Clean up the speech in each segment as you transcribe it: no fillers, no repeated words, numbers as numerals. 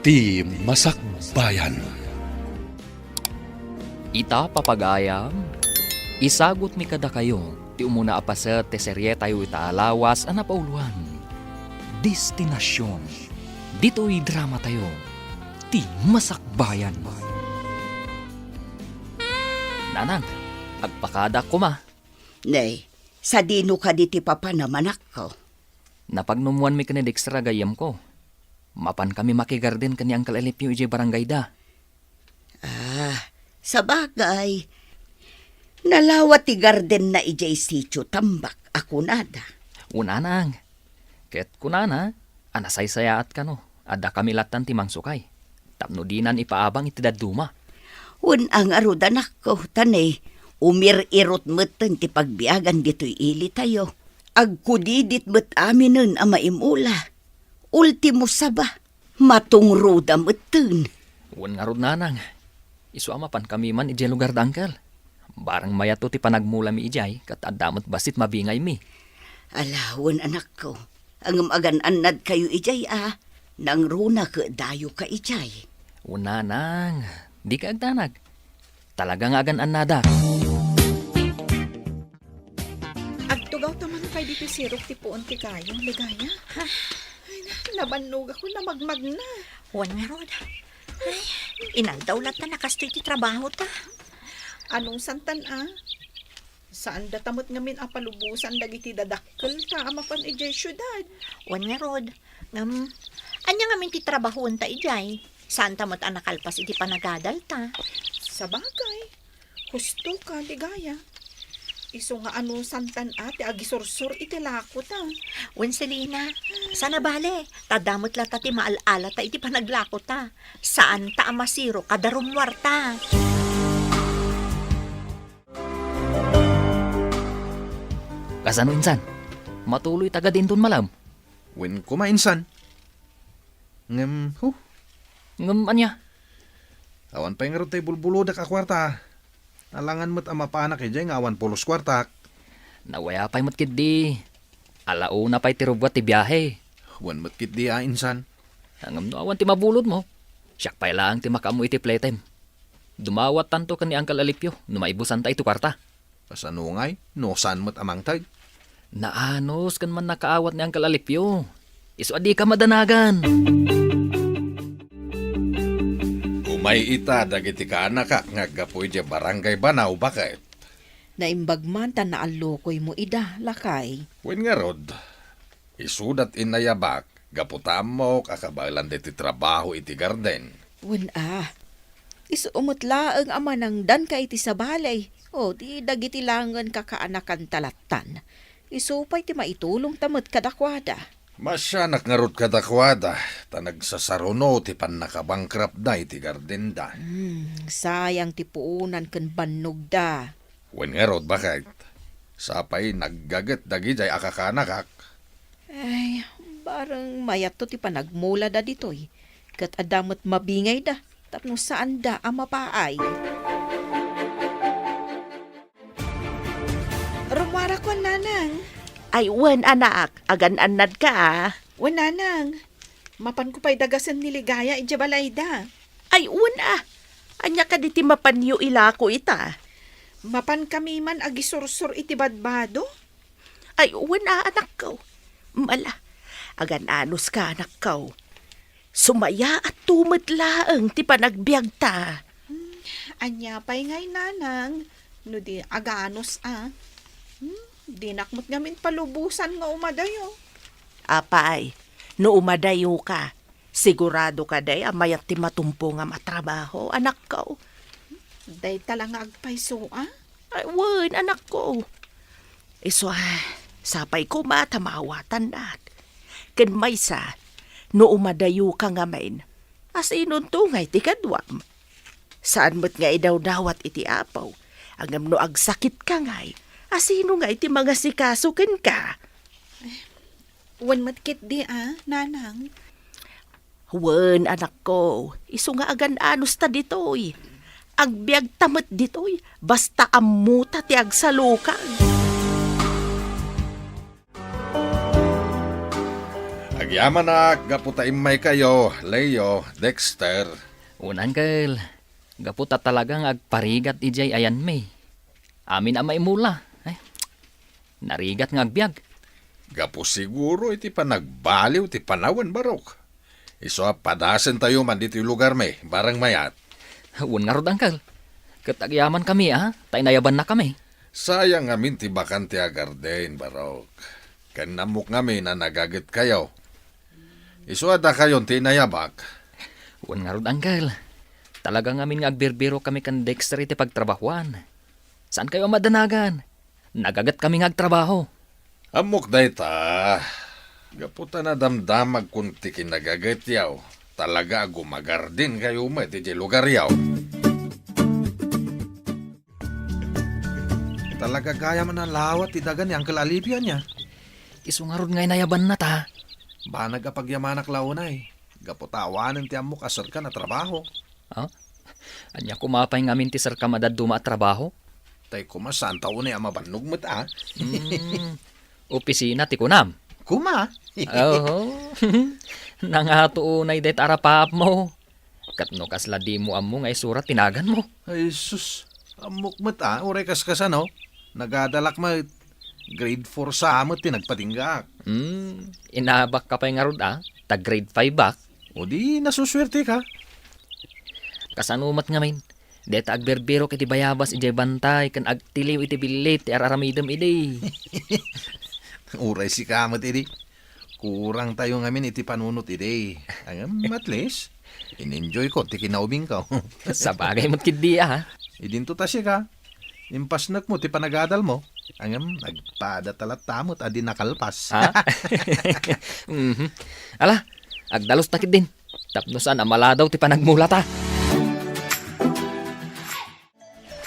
ti Masakbayan. Ita papagayam, isagot mi kada kayo, ti umuna apaset ti serye tayo itaalawas ana pauluan. Destinasyon, dito'y drama tayo, ti Masakbayan. Nanang, agpakada ko ma. Nay, sa dino ka di ti papa naman ako. Napagnumuan mi kanid ekstra gayam ko. Mapan kami makigarden kani Uncle Elipio ije barangay da. Sa bagay, nalawat ti garden na ijay sityo tambak ako nada. Unanang, ket kunana, anasaysayaat ka no, ada kami latan ti mangsukay. Tapno dinan ipaabang iti daduma. Un ang arudan ako, tanay, umir-irot meten ti pagbiagan dito'y ili tayo. Agkudidit met aminen ang maimula. Ultimo saba, matungruda meten. Wan nga rod nanang, isu amapan kami man ije lugar da Uncle. Barang mayato ti panagmula mi ijay, kat adamot basit mabingay mi. Alawon anak ko, ang magan-anad kayo ijay nang runa ka dayo ka ijay. Unanang, di ka agdanag. Talagang agan anada. Agtugaw taman kay di pisirok ti puon ti kayo, ligaya. Ay, labanog ako na magmag na. Juan nga rod. Ay, inagdawlat na nakastoy ti trabaho ta. Anong santan Saan datamot ngamin palubusan dagiti dadakkel ta amapan ijay syudad. Juan nga rod. Anya ngamin ti trabahoon ta ijay. Saan tamot anakalpas iti panagadal ta. Sa bagay, husto ka, ligaya. Iso nga anong santan ti agisursur iti lako ta. Juan Selina, sana bale. Tadamot lata ti maalala ta iti panaglako ta. Saan ta amasiro kadarumwar ta. Kasano insan? Matuloy taga din dun malam. Wen kumainsan. Ngam anya? Awan pa nga rin tayo bulbulodak a kwarta. Alangan mo't ang mapanak ijay nga awan pulos kwartak. Nawaya pa'y matkid di. Alauna pa'y tirubwat ti biyahe. Wan mo't kit di insan. Hangam no awan ti mabulod mo. Siyak pa'y lang ti makamu iti playtime. Dumawat tanto ka ni Uncle Alipio no maibusan ta ito kwarta. Pasanungay, no saan mo't amang tag. Naanos kan man nakaawat ni Uncle Alipio. Isu adi ka madanagan. Umay ita dagiti ka anak nga gapoy di barangay Banaw bakit? Naimbagman ta na alokoy mo ida, lakay. Wen nga rod. Isudat inayabak, gaputam mo kakabalan diti trabaho iti garden. Wen isu umutla ang ama ng dan ka iti sa balay. O di dagiti langan kakaanakan talatan. Isupay ti maitulong tamot kadakwada. Masyanak nga rod kadakwada, tanag sa saruno ti pan nakabangkrap da iti garden da. Sayang ti puunan ken bannog da. Wen nga rod bakit? Sapay naggaget dagi jay akakanakak. Ay, barang mayat to ti panagmula da ditoy. Kat adamot mabingay da. Tapno saan da ang mapaay. Rumara ko, nanang. Ay, wen anak, agan-anad ka Wan nanang, mapan ko pa'y dagasan ni ligaya ija balayda. Ay, wen anya ka diti mapanyo ilako ita. Mapan kami man agisursur iti badbado. Ay, wen anak ko. Mala, agan-anos ka anak ko. Sumaya at tumatlaang ti panagbiag ta. Anya pa'y ngay nanang, no di aganos Di nakmot ngamin palubusan nga umadayo. Apay, no umadayo ka, sigurado ka day amayat ti matumpo nga matrabaho, anak ko. Day talang agpayso, Ay, wen, anak ko. Iso, sapay ko matamawatan at. Ken maysa, no umadayo ka nga main, as inuntungay ti kadwam. Saan mo't nga idaw-dawat iti apaw, agam no agsakit ka ngay, asino nga iti mga sikasukin ka? Wan matkit di nanang. Wen, anak ko, iso nga agan-anos ta ditoy. Agbiag tamat ditoy, basta amuta ti agsalukan. Agyaman na, gaputa imay kayo, Leo, Dexter. Una, Uncle. Gaputa talagang agparigat ijay ayan may. Amin ang maimula. Ay, narigat nga agbyag. Gapo siguro iti panagbaliw ti panawan barok. Iso padasen tayo man dito yung lugar may, barang mayat. Un nga rod, Uncle. Katagyaman kami, Tay nayaban na kami. Sayang amin ti bakante agarden barok. Kanamok ngamin na nagagit kayo. Iso ada kayon tinayabak. Un nga rod, Uncle. Talagang amin nga agbirbiro kami kan Dexter iti pagtrabahuan. Saan kayo madanagan? Nagagat kami nga agtrabaho. Amok day ta. Gaputa na damdamag kung ti kinagagit yaw. Talaga gumagardin kayo mo iti lugar yaw. Talaga gaya man ang lawat ti dagan yang kalalipian niya. Isu nga rod nga inayaban na ta. Ba nagkapagyamanak launay. Gaputawanan ti amok asar ka na trabaho. Anya kumapay ngamin ti sir ka madaduma at trabaho. Tay kumasan taon na mabanog mo't Opisina ti kunam. Kuma. Oo. Nangatuunay det arapap mo. Katno kasla di mo amo nga isurat tinagan mo. Ay sus. Amok mo't Uray kaskasan no. Nagadalak mo. Grade 4 sa amot tinagpatinggak. Inabak ka pa nga rod tag grade 5 back. O di nasuswerte ka. Kasanumat nga min. Deta agberbero kiti bayabas ijay bantay kan agtiliw iti bilit ti araramidem iti. Uray si kamot iti. Kurang tayo ngamin iti panunot iti. Ang at least, in-enjoy ko ti kinaubing ka. Sa bagay mo't kidi Idinto tasya ka. Impasnak mo ti panagadal mo. Ang nagpada talat tamot adi nakalpas. Ala, agdalos takid din. Tapnosan amala daw ti panagmula ta.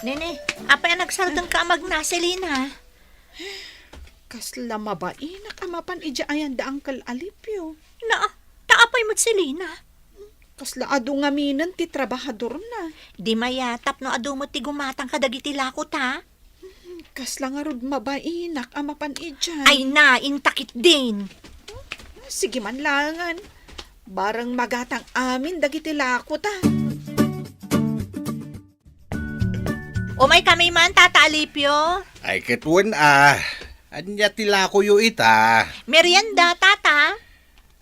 Nene, apay nagsardang ka magna, Selina. Kasla mabainak amapan ija ayan da Uncle Alipio. Na, taapay mo't Selina. Kasla adu nga minan ti trabahador na. Di mayatap no adu mo ti gumatang kadagiti lakot ha. Kasla nga rod mabainak amapan ija. Ay na, intakit din. Sige man langan. Barang magatang amin dagiti lakot ha. Umay kami man, Tata Alipio. Ay ketuen Anya tila ko yu ita. Merienda, Tata.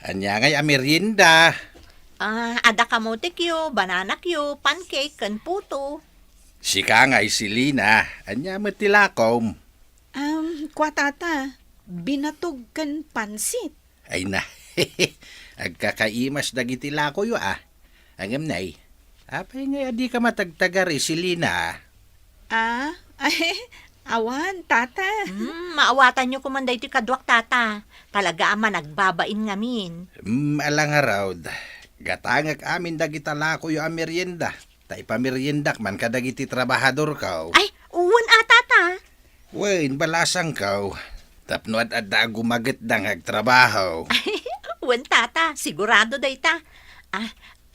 Anya ngay merienda. Ada kamote kyo, banana kyo, pancake, kan puto. Sika ngay silina. Anya matilakom. Kwa tata, binatog kan pansit. Ay na. Agkakaimas dagiti lako yu Angam nay. Apay ngay adi ka matagtagari silina. Awan, tata. Maawatan nyo kumanday ti kadwak, Tata. Talaga ama nagbabain ngamin. Alang arawd. Gatangak amin dagita lako yu merienda. Tay pameriendak man kadagiti trabahador kaw. Ay, uwan Tata. Wain balasang kaw. Tapno at gumagit dang agtrabaho. Uwan, Tata. Sigurado day ta.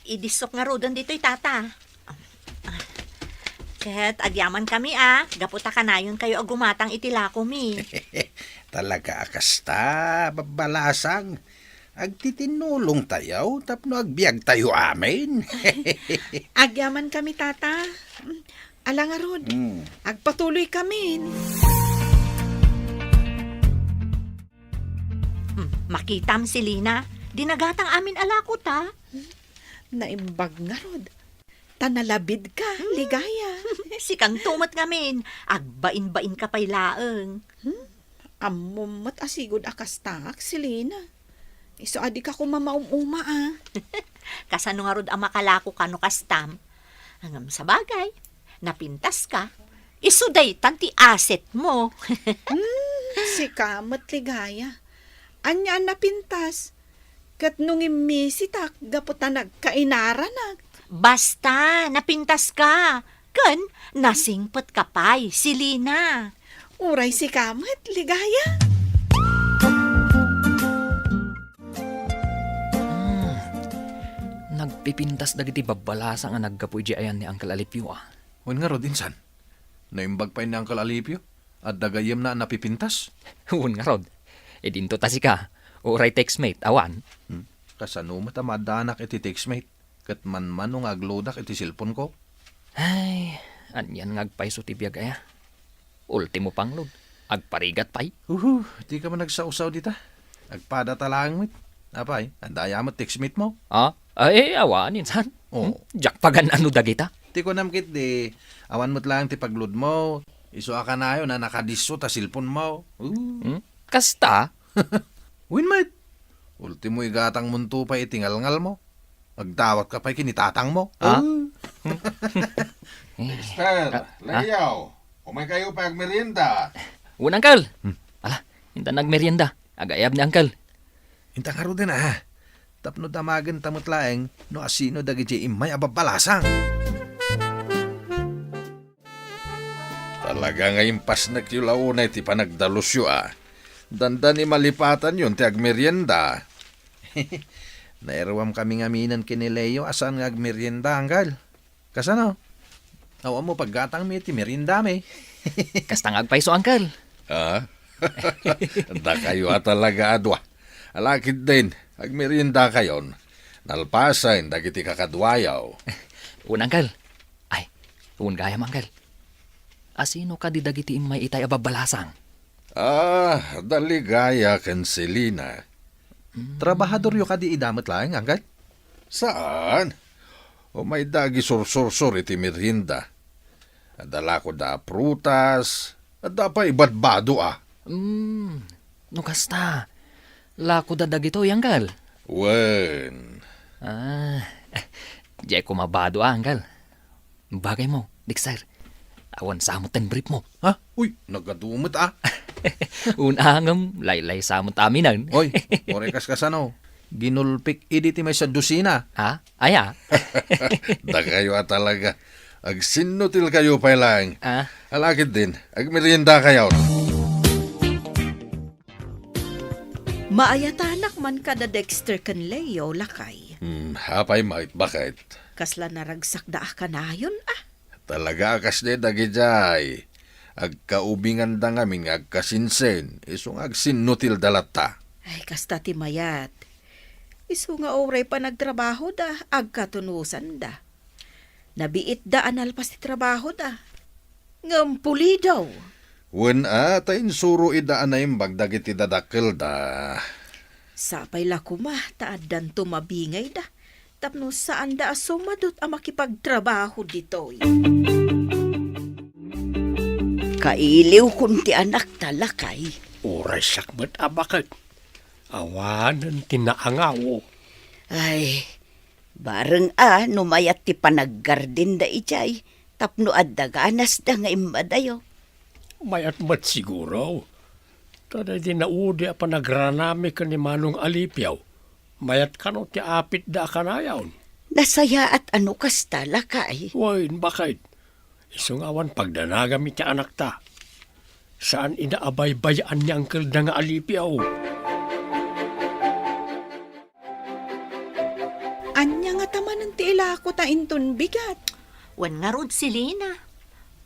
Idisok nga rodon dito'y Tata. Ket agyaman kami gaputa kanayon kayo agumatang itilako mi. Talaga akasta, babalasang. Agtitinulong tayo, tapno agbiag tayo amin. Agyaman kami, tata. Alang arod, agpatuloy kami. Makitam si Lina, dinagatang amin alakot Naimbag nga rod. Tanalabid ka, ligaya. Sikang tumat ngamin, agbain-bain ka pa'y laeng. Amumot asigod akastak, Selena. Iso adi ka kumamaum-uma Kasano nga rod ang makalako ka no kastam. Hangam sa bagay, napintas ka. Isuday tanti asset mo. Si kamot ligaya. Anya napintas. Kat nung imisitak, gaputa nagkainaranag. Basta, napintas ka. Ken, nasingpot ka pa'y, si Lina. Uray si kamot, ligaya. Nagpipintas dagiti babalasa nga naggapoy di ayan ni Uncle Alipio Wan nga rod insan. Naimbag pa ni Uncle Alipio. At dagayem na napipintas. Huwag nga rod. Dinto ta si ka. Uray textmate, awan. Kasano matamadanak iti textmate. Kat manmanong aglodak iti cellphone ko. Ay, anyan ngagpaiso ti biyag aya. Ultimo panglod, agparigat pay. Di ka man nagsausaw dita. Agpada talang mit. Apay, andaya mo textmate mo. Ah, ay, awan, insan. Oo. Jak pagan ano dagita. Ti ko namkit di. Awan mo't lang ti pagload mo. Iso ka na yun na nakadiso ta cellphone mo. Kasta, Win mate. Ultimo igatang munto pa itingalngal mo. Magdawat ka pa kinitatang mo. Ah? Mister, Leo, umay kayo pag merienda. un uncle. Ala, hinta nagmerienda. Agayab ni uncle. Hinta ka ro din Tapno damagan tamot laeng no asino dagiti imay ababalasang. Talaga ngayon pas nagkilaunay ti panagdalusyo Danda ni malipatan yun ti agmerienda. Nairawam kami ngaminan kini Leo asan nga agmerienda anggal. Kasano? Awa mo paggatang mi ti merienda mi. Kasta ngagpaiso uncle. Ah? Da kayo talaga adwa. Alakid din, agmerienda kayon. Nalpasan, dagiti kakadwayaw. Un uncle. Ay, un gayam uncle. Asino ka di dagiti imay itay ababalasang? Daligaya ken Selina. Trabahador yo kadi idamot laeng anggal. Saan? O may dagi sur-sur-sur iti merienda. Adala ko da prutas, at da pa ibadbado No kasta. Lako da dagito uncle. Wen. Di ko mabado uncle. Bagay mo, Dixer. Awan samot ten brief mo. Ha? Uy, nagadumot Unangam, laylay samot aminan. Oy, orekas kasano. Ginulpik iditi may sa dusina. Ha? Aya? Da kayo talaga. Agsinutil kayo pa lang. Alakid din, agmerienda kayo. Maayatanak man kada Dexter kan Leo lakay. Hapay mait, bakit? Kasla naragsak da ka na yun Talaga akas de dagijay. Agkaubingan da ngamin agkasinsen. Isong agsinutil dalata. Ay, kasta ti mayat. Isu nga oray pa nagtrabaho da, agkatunusan da. Nabiit da analpas ti trabaho da. Ngampuli daw. Wen tayin suro idaan na imbag dagiti dadakil da. Sapay la kuma, taadan tumabingay da. Tapno saan da sumadot ang makipagtrabaho dito. Kailiw kunti anak talakay. Oray sakbat abakit. Awanan tinaangaw. Ay, bareng numayat ti panaggardin da ijay. Tapno addaganas da nga imadayo. Mayat mat siguro. Tada di naudi pa nagranami ka ni Manong Alipyaw. Mayat ka no ti apit da kanayaw. Nasaya at ano kasta lakay. Uy, bakit? Isungawan pagdanagami ti anak ta. Saan inaabay-bayaan ni Uncle da nga Alipyaw? Anya nga taman ng tiila ko ta inton bigat. Wan nga rod si Lina.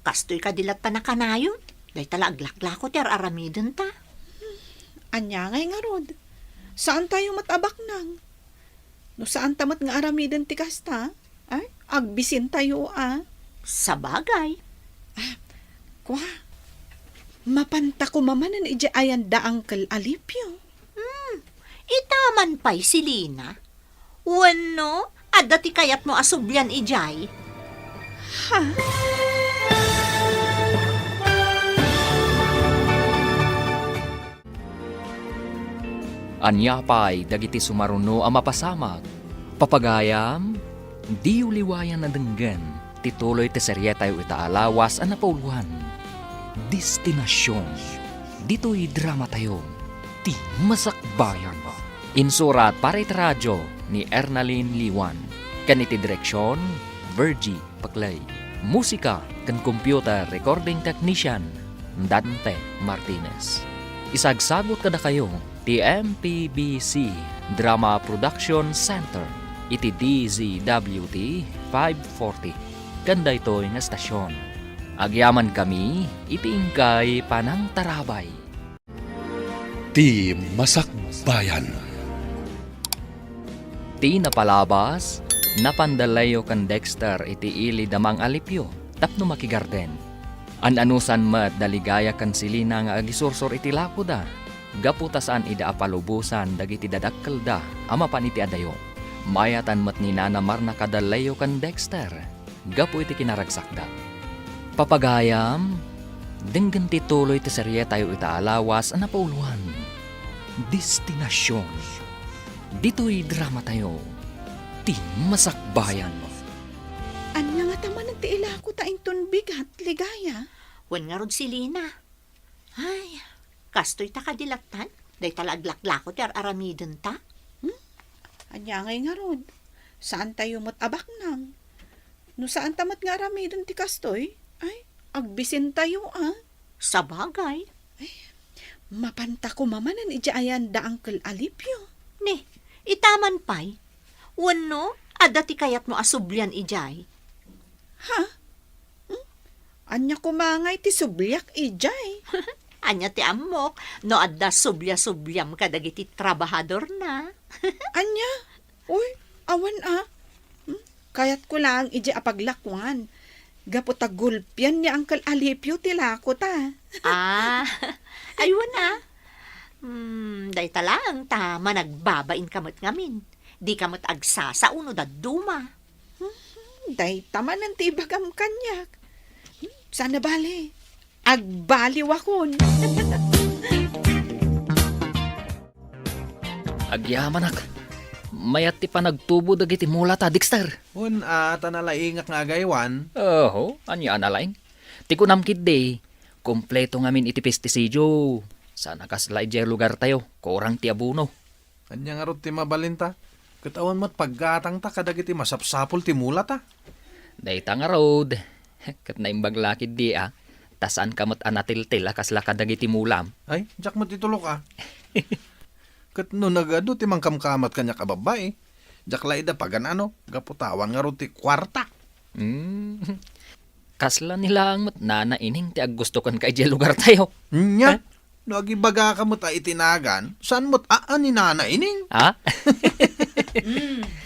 Kastoy ka dilat pa na kanayon. Day tala aglaklako ti aramidon ta. Anya nga rod. Saan tayo matabak nang? No saan tamat nga aramidon ti kasta? Ay, agbisin tayo Sa bagay. Kwa, mapanta ko mamanan ija ayan da Uncle Alipyo. Itaman pa'y si Lina. Wano, adda ti kayat mo asubyan ijay. Anya pa'y dagiti sumaruno ang mapasamag. Papagayam, di uliwayan na denggan. Tituloy ti serye tayo itaalawas ang napauluan. Destinasyon. Dito'y drama tayo. Ti Masakbayan. Insurat para iti radyo ni Ernalyn Liwan. Kaniti direksyon, Virgie Paclay. Musika kan computer recording technician, Dante Martinez. Isagsagot kada kayo, ti MPBC Drama Production Center, iti DZWT 540. Ganda ito nga estasyon. Agyaman kami, iti ingkay panang tarabay. Ti Masakbayan. Ti napalabas, napandalayo kan Dexter iti ili damang alipyo, tapno makigarden. An-anusan mat daligaya kan silina nga agisursor iti lakoda. Gaputasan ida apalubusan dagiti dadakkel da, ama pan iti adayo. Mayatan mat ni nanamar na kadalayo kan Dexter. Gapu iti kinaragsakda. Papagayam, denggan ti tuloy ti serye tayo itaalawas ang napauluan. Destinasyon. Dito'y drama tayo. Ti Masakbayan. Anya nga taman ang tiila ko taing tunbigat, ligaya. Wen nga rod si Lina. Ay, kastoy ta kadilatan. Day talaglaklako ti aramiden ta. Anya nga rod. Saan tayo mo't abak nang? No saan tamat nga aramidon ti kastoy? Ay, agbisin tayo Sa bagay. Mapanta ko mamanan ijaayan da Uncle Alipio. Ni, itaman pay. Wano, ada ti kayat mo asublyan ijay. Anya kumangay ti sublyak ijay. Anya ti amok, no adda subya-subyam kadagiti trabahador na. Anya? Uy, awan Kayat ko lang iji apaglakwan. Gaputa gulpyan ni Uncle Alipio tilako ta. Ayun na. Day talang tama nagbabain kamot ngamin. Di kamot agsasa uno da duma. Day taman ng tibagam kanyak. Sana bale. Agbaliw akon. Agyaman ak. Mayat ti pa nagtubo dagiti mula ta, Dexter. Un, tanalaingak nga agaywan. Oho, anya analaing. Ti kunamkid de, kompleto ngamin iti pestisidyo. Sana kasla ijay lugar tayo, korang ti abuno. Anya nga rod ti mabalinta. Katawan mo't paggatang ta kadagiti masapsapol ti mula ta. Dayta nga road. Kat naimbag lakid di tasan kamot anatil-til kasla kadagiti mulam. Ay, jak mo titulok Kat no nagado ti mangkamkamat kanya kababay. Jak laida pagan gaputawan nga rod ti kwarta. Kasla nila ang nana ining ti aggusto kan kay lugar tayo. Nya, no agibaga ka mo't itinagan, saan mo't ni nana ining? Ha?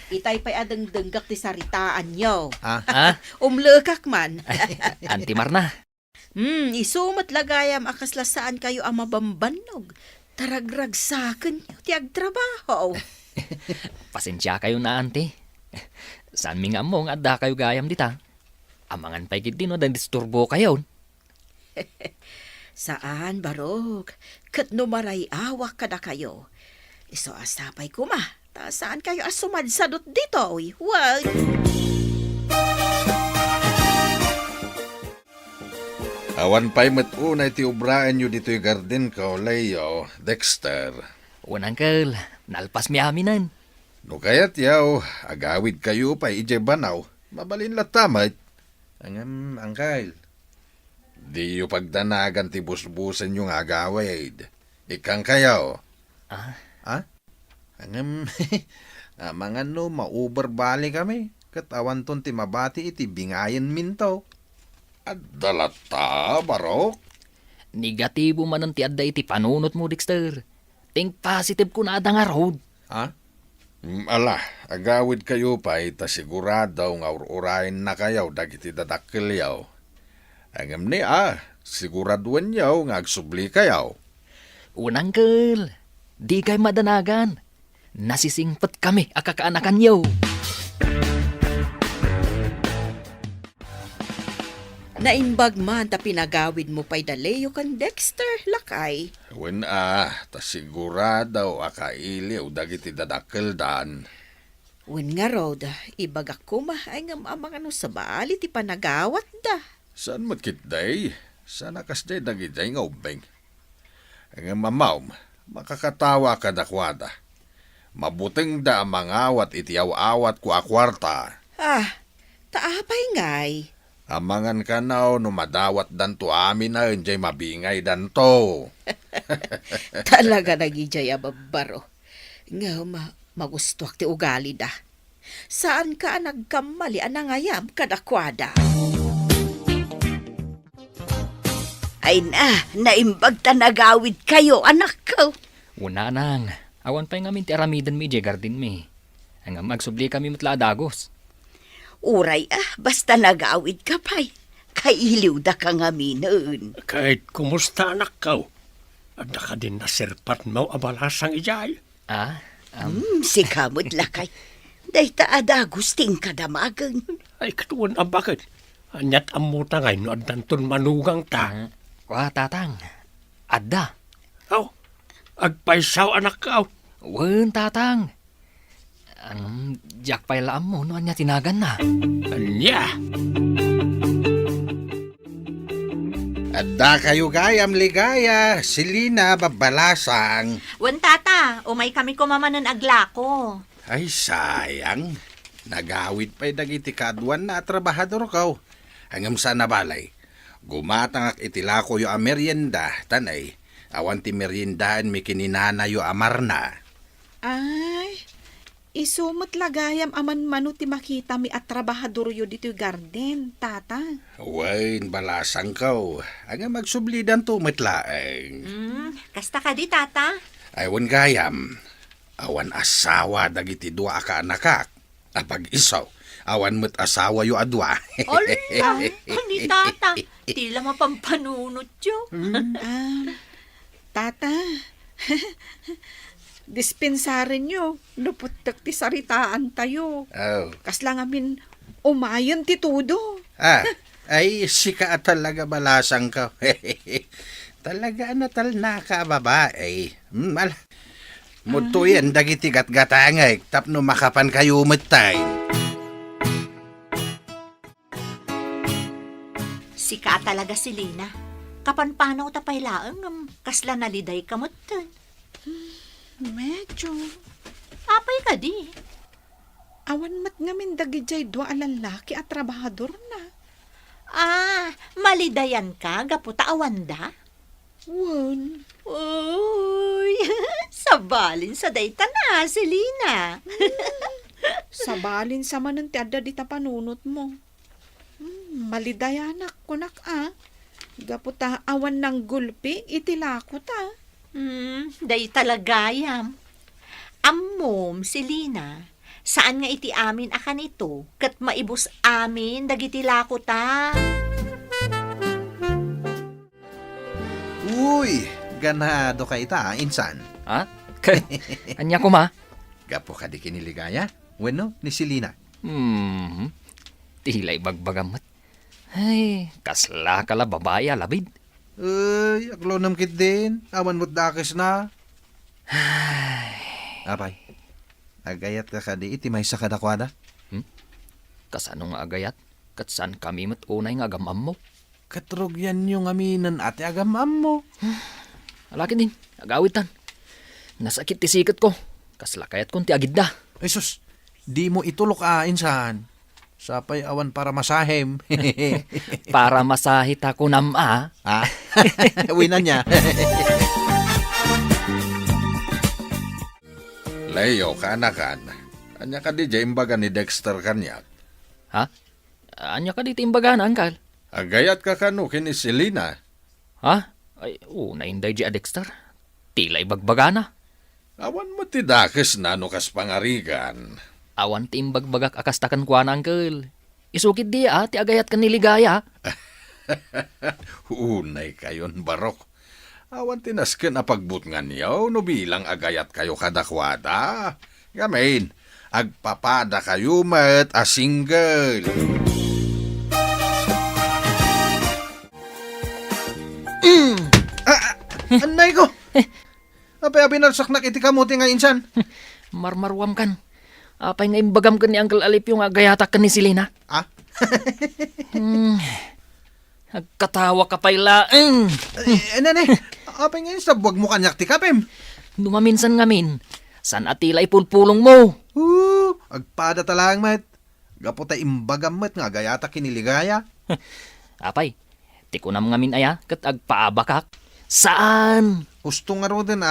Itay pa'y adang denggak ti saritaan nyo. Ha? Umlekak man. Antimar na. Isumat lagayam akasla saan kayo ang mabambanog. Taragragsakan nyo ti agtrabaho. Pasensya kayo na, ante. Saan mi nga mong adda kayo gayam dita? Amangan pa'y gid no dan disturbo kayo. Saan, Barok? Kat numaray awak kada kayo. Iso asapay ko saan kayo asumadsadot dito? Wag! Awan pa'y matunay ti ubraan nyo dito'y garden ka, Leo, Dexter. Unangkel, nalpas mi aminan. No kaya't yaw, agawid kayo pa ije banaw, mabalin latamay. Angkyle, di yu pagdanagan ti busbusan yung agawid. Ikang kayaw. Mga mauberbali kami. Katawan ton ti mabati iti bingayan minto. At dalata, Barok. Negatibo man ang ti adda iti panunot mo, Dexter. Think positive ko na adda nga road. Ala, agawid kayo pa ita sigurado nga urain na kayaw dagiti dadakil yaw. Angam ni siguraduan yaw nga agsubli kayaw. Unangkel, di kay madanagan. Nasisingpet kami akakaanakan yaw. Naimbag man ta pinagawid mo pa'y dalayo kan Dexter, lakay. Wen ta sigurado akailiw dagiti dadakil dan. Wen nga rod, ibagak ko ay nga mga sa bali ti panagawat da. Saan matkitday? Sana kasday dagitay nga ubeng. Ang mamaw, makakatawa ka dakwada. Mabuting da mangawat itiyaw-awat ko akwarta. Taapay ngay. Amangan ka na no madawat danto amin na enjay mabingay danto. Talaga nagijay ababaro. Nga magustuak ti ugali da. Saan ka nagkamali anangayam kadakwada? Ay naimbag ta nagawid kayo, anak ko. Una nang, awan pa ngamin ti aramidan mi, garden mi. Ang magsubli kami matla dagos. Uray basta nag-awid ka pa'y. Kailiw da ka nga minun. Kahit kumusta anak ka, at naka din nasirpat mo abalasang ijay. Si kamot lakay. Dahita adagusting kadamagan. Ay katuon ang bakit. Anyat amuta ngay no adanton manugang ta. Kwa tatang, adda. Aw, agpaisaw anak ka. Wen tatang. Ang jak pay laam mo no anya tinagan na. Anya. Adda kayo gayam ligaya, silina babalasang. Wan tata, umay kami kumamanan aglako. Ay sayang, nagawid pa'y dagiti kaduan na trabahador kaw. Hangam sa nabalay, gumatangak itilako yo a merienda, tanay, awan ti meriendahan mi kininana yo amarna. Ay, isumot lagayam aman mano ti makita mi at trabahador yo dito garden, tata. Wain balasang kaw, hangam magsublidan to metlaeng. Kasta ka di tata? Aywan gayam, awan asawa dagiti dua ka anakak. Apag isaw, awan met asawa yo adwa. Ala, ni tata. Tila mapampanunot yo. Tata, dispensarin nyo, luputak ti saritaan tayo. Oh. Kaslang amin umayon ti tudo. Ay, sika talaga balasang ka. Talaga natal na ka babae. Muto yan, dagiti gat-gatangay, tapno makapan kayo umatay. Sika talaga si Lina. Kapan panaw tapay laang kasla naliday kamutan. Medyo. Apay ka di. Awan mat ngamin dagijay dua alalaki at trabahador na. Malidayan ka, gaputa awanda? Wan. Uy, sabalin sa dayta na, si Lina. Sabalin sa manan ti adda di tapanunot mo. Malidayanak kunak Gaputa awan ng gulpi, itilako ta. Day talagayam. Ammom, si Lina, saan nga iti amin akan ito, kat maibus amin, dagiti lako ta. Uy, ganado ka ita, insan. Anya ko ma? Gapo ka di kiniligaya? Bueno, ni Silina. Tilay bagbagamat. Ay, kasla kala babae alabid. Ay, aklonam kit din. Awan mo't dakis na. Apay, agayat ka di iti may sakadakwada. Kasano nga agayat? Kat saan kami mat unay nga agamam mo? Katrog yan yung aminan ate agamam mo. Alakin din, agawitan. Nasakit ti sikat ko. Kaslakayat kong ti agid da. Ay sus, di mo itulok insan. Sapay awan para masahem. Para masahit ako nama. Winan niya. Leo, kanakan. Anya ka di dya imbaga ni Dexter kanyak. Anya ka di timbagan, angkal? Agayat ka kanu kini Selena. Ay, nainday di Dexter. Tilay bagbagana. Awan mo ti dakes na no kas pangarigan. Awan ti imbagbagak akastakan kwa na, angkal. Isukid di ti agayat ka niligaya. Unay kayon barok. Awan tinasken na pagbut nga niyaw no bilang agayat kayo kadakwada. Gamin, agpapada kayo mat a single. Anay ko! Apay binarsak na iti kamuti nga insan. Marmarwam kan. Apay nga imbagam ka ni Uncle Alip yung agayatak ka ni Silina. Nagkatawa ka pa'y laeng. Nane, apay nga sa buwag mo kanyak ti kapem. Numaminsan ngamin. San atilay pulpulong mo? Agpada talang mat. Gaputa imbagam mat nga agayatak kiniligaya. Apay, tikunam ngamin aya kat agpaabakak. Saan? Gusto nga ro din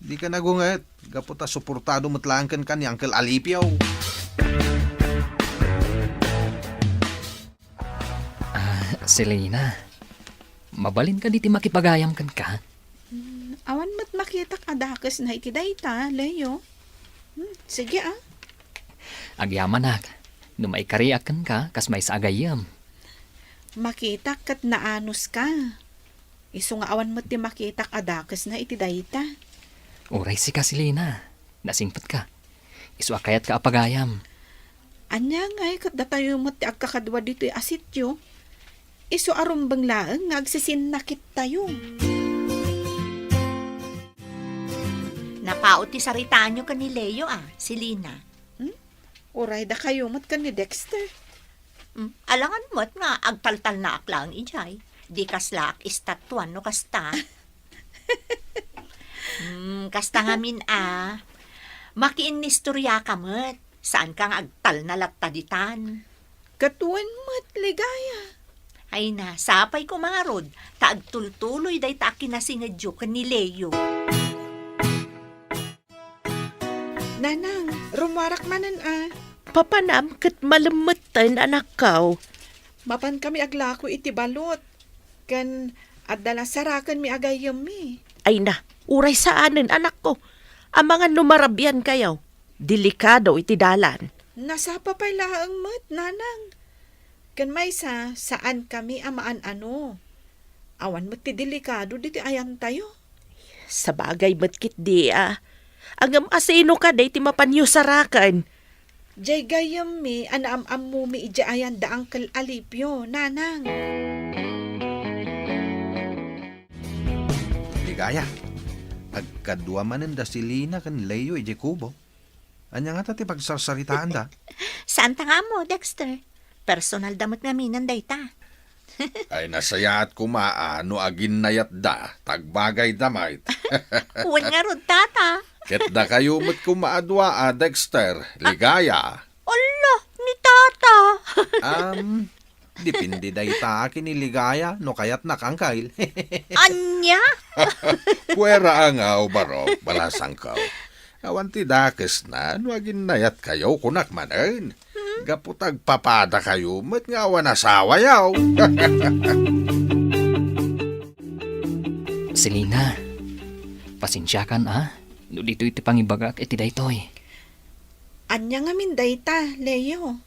Di ka nagungat. Gaputa suportado matlangkan ka ni Uncle Alipio. Selena, mabalin ka diti makipagayam kan ka? awan mat makita kadakas na iti dayta, Leo. Sige Agyaman no maikariakan ka kas may sa agayam. makita kat naanos ka. Isu nga awan mat ti makita kadakas na iti dayta. Uray si ka Selina, nasingpat ka. Iswa kayat ka apagayam. Anya ngay kat datayo mat ti agkakadwa dito asityo. Isu arumbang laeng nga agsisinakit tayo. Napaot ti saritaan nyo ka ni Leo Selina. Uray da kayo mat ka ni Dexter. Alangan mo't nga agtaltal na aklang ijay. Di kaslak istatuan no kasta. Kasta nga min makiin nistorya ka mo't. Saan kang agtal na lataditan? Katuan mat ligaya. Ay na, sapay ko mga rod. Taagtultuloy day ta kinasingadyo ka ni Leo. Nanang, rumarak manan Papanam kat malamutan anak ko. Mapan kami aglako iti balot. Kan adala sarakan mi agayam mi. Ay na, uray saanin anak ko. Ang mga numarabyan kayo. Delikado iti dalan. Nasapa pa'y laang mat, nanang. Kan may saan kami amaan ano. Awan mo ti delikado diti ayan tayo. Sa bagay matkit di Angam asino ka day ti mapanyo sarakan. Jay gayam mi, anaam-am mo mi ija ayan da Uncle Alipio, nanang. Ligaya. Agkadwa manen da Selina kan Leo ije kubo. Anya nga ti pagsarsaritaan da. Saan ta nga mo, Dexter? Personal damot nga minan dayta. Ay nasayaat kumaano agin nayat da, tagbagay damait. Uwan nga rod, tata. Ket da kayo mo't kumaadwa Dexter, ligaya. Ala, ni tata. Dipindi day ta kiniligaya no kayat nakangkail. Anya? Puwera ang baro, balasang kao. Awan ti dakes na, nuagin nayat kayo kunak manen. Gaputag papada kayo, mat nga awan asawa yaw. Selina, pasensya kan no dito iti pangibagak iti daytoy. Anya nga min dayta, Leo.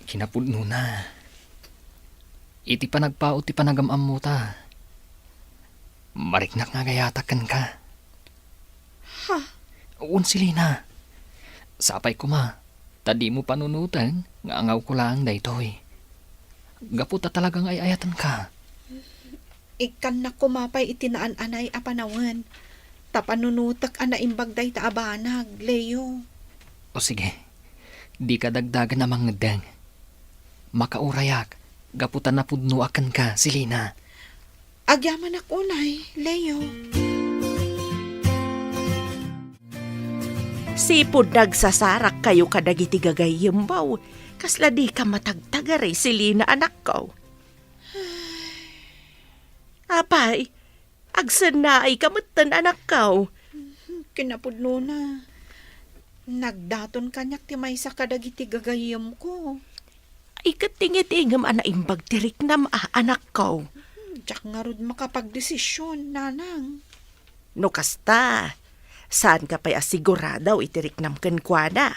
Kinapudno na. Iti panagpao ti panagamam mo ta. Mariknak nga gayatakan ka. Ha? Uun Selina. Sapay ko tadi mo panunutan nga angaw ko lang daytoy. Gaputa talagang ay ayatan ka. Ikan na kumapay itinaan anay apanawan. Tapanunutak anaimbag day ta abanag, Leo. O sige, di ka dagdagan na mangedeng. Makaurayak, gaputan na pudno akan ka, Selina. Agyaman ako, nay, Leo. Sipod nagsasarak kayo kadagiti gagayimbaw. Kasla di ka matagtagaray, Selina anak ko. Apay, agsanay kamutan anak ko. Kinapudno na. Nagdaton kanyak ti may sa kadagiti gagayam ko. Ay katingit-ingam anaimbag tirik nam anak ko. Diyak nga rod makapagdesisyon, nanang. No kasta, saan ka pa'y asiguradaw itirik nam kenkwana?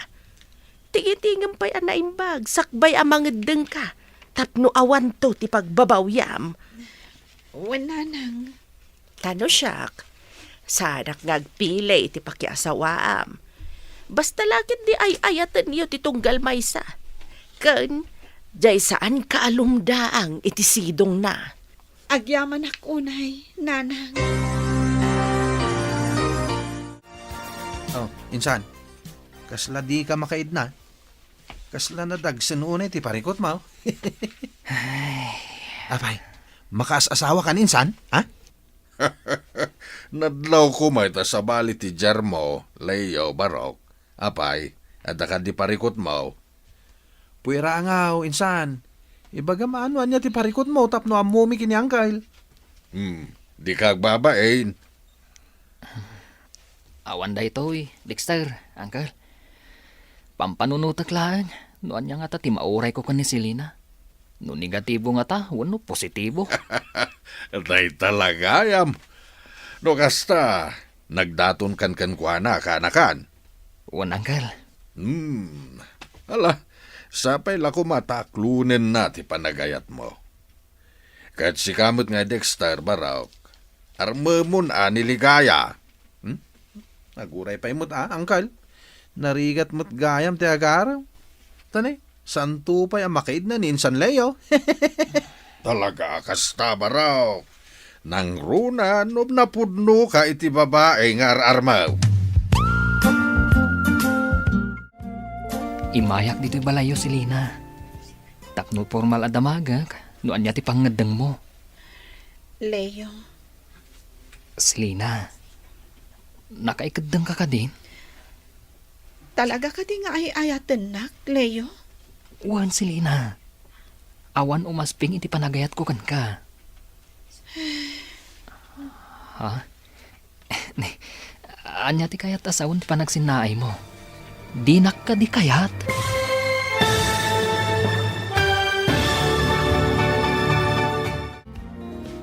Tingit-ingam pa'y anaimbag, sakbay amangedeng ka. Tapno awan to ti pagbabawyam. Nanang. Kano siyak? Sanak ngagpili iti pakiasawaam. Basta lakit di ay ayatan niyo ti tunggal maysa. Kan, jay saan kaalumdaang iti sidong na. Agyaman ako, nay, nanang. Oh, insan. Kasla di ka makaid na. Kasla na dagsan unay ti parikot mo. Apay, makaas-asawa ka insan, ha? Nadlaw ko may sa bali ti Jermo, Leo, Barok. Apay, ada ka di parikot mo. Puwera nga, insan. Ibaga maanuan niya ti parikot mo tapno amumi kini angkail. Di ka agbabain. Awan daytoy, Dexter, Uncle. Pampanunutak lang, noan niya nga ti mauray ko ni Selina. No negatibo nga ta, wano positibo. Day talaga yam. No kasta, nagdaton kan kuana kanakan. Wan, Uncle. Ala, sapay lako mataklunen na ti panagayat mo. Kahit si kamot nga Dexter Barok, armamon niligaya. Naguray pa imot angkal. Narigat mo't gayam ti agaraw. Tanay, santo pa'y makaid na ninsan Leo. Talaga kasta Barok. Nang runa, nob na pudno ka iti babae nga armaw. Imayak dito'y balayo si Lina. Tapno formal adamagak, noan niya ti pangadang mo. Leo, Si Lina, nakaikadang ka din? talaga ka di nga ay ayatan nak, Leo? Wan si Lina. Awan umasping iti panagayat ko kan ka. Ha? Anya ti kayat asawon ti panagsinaay mo. Dinak ka di kayat.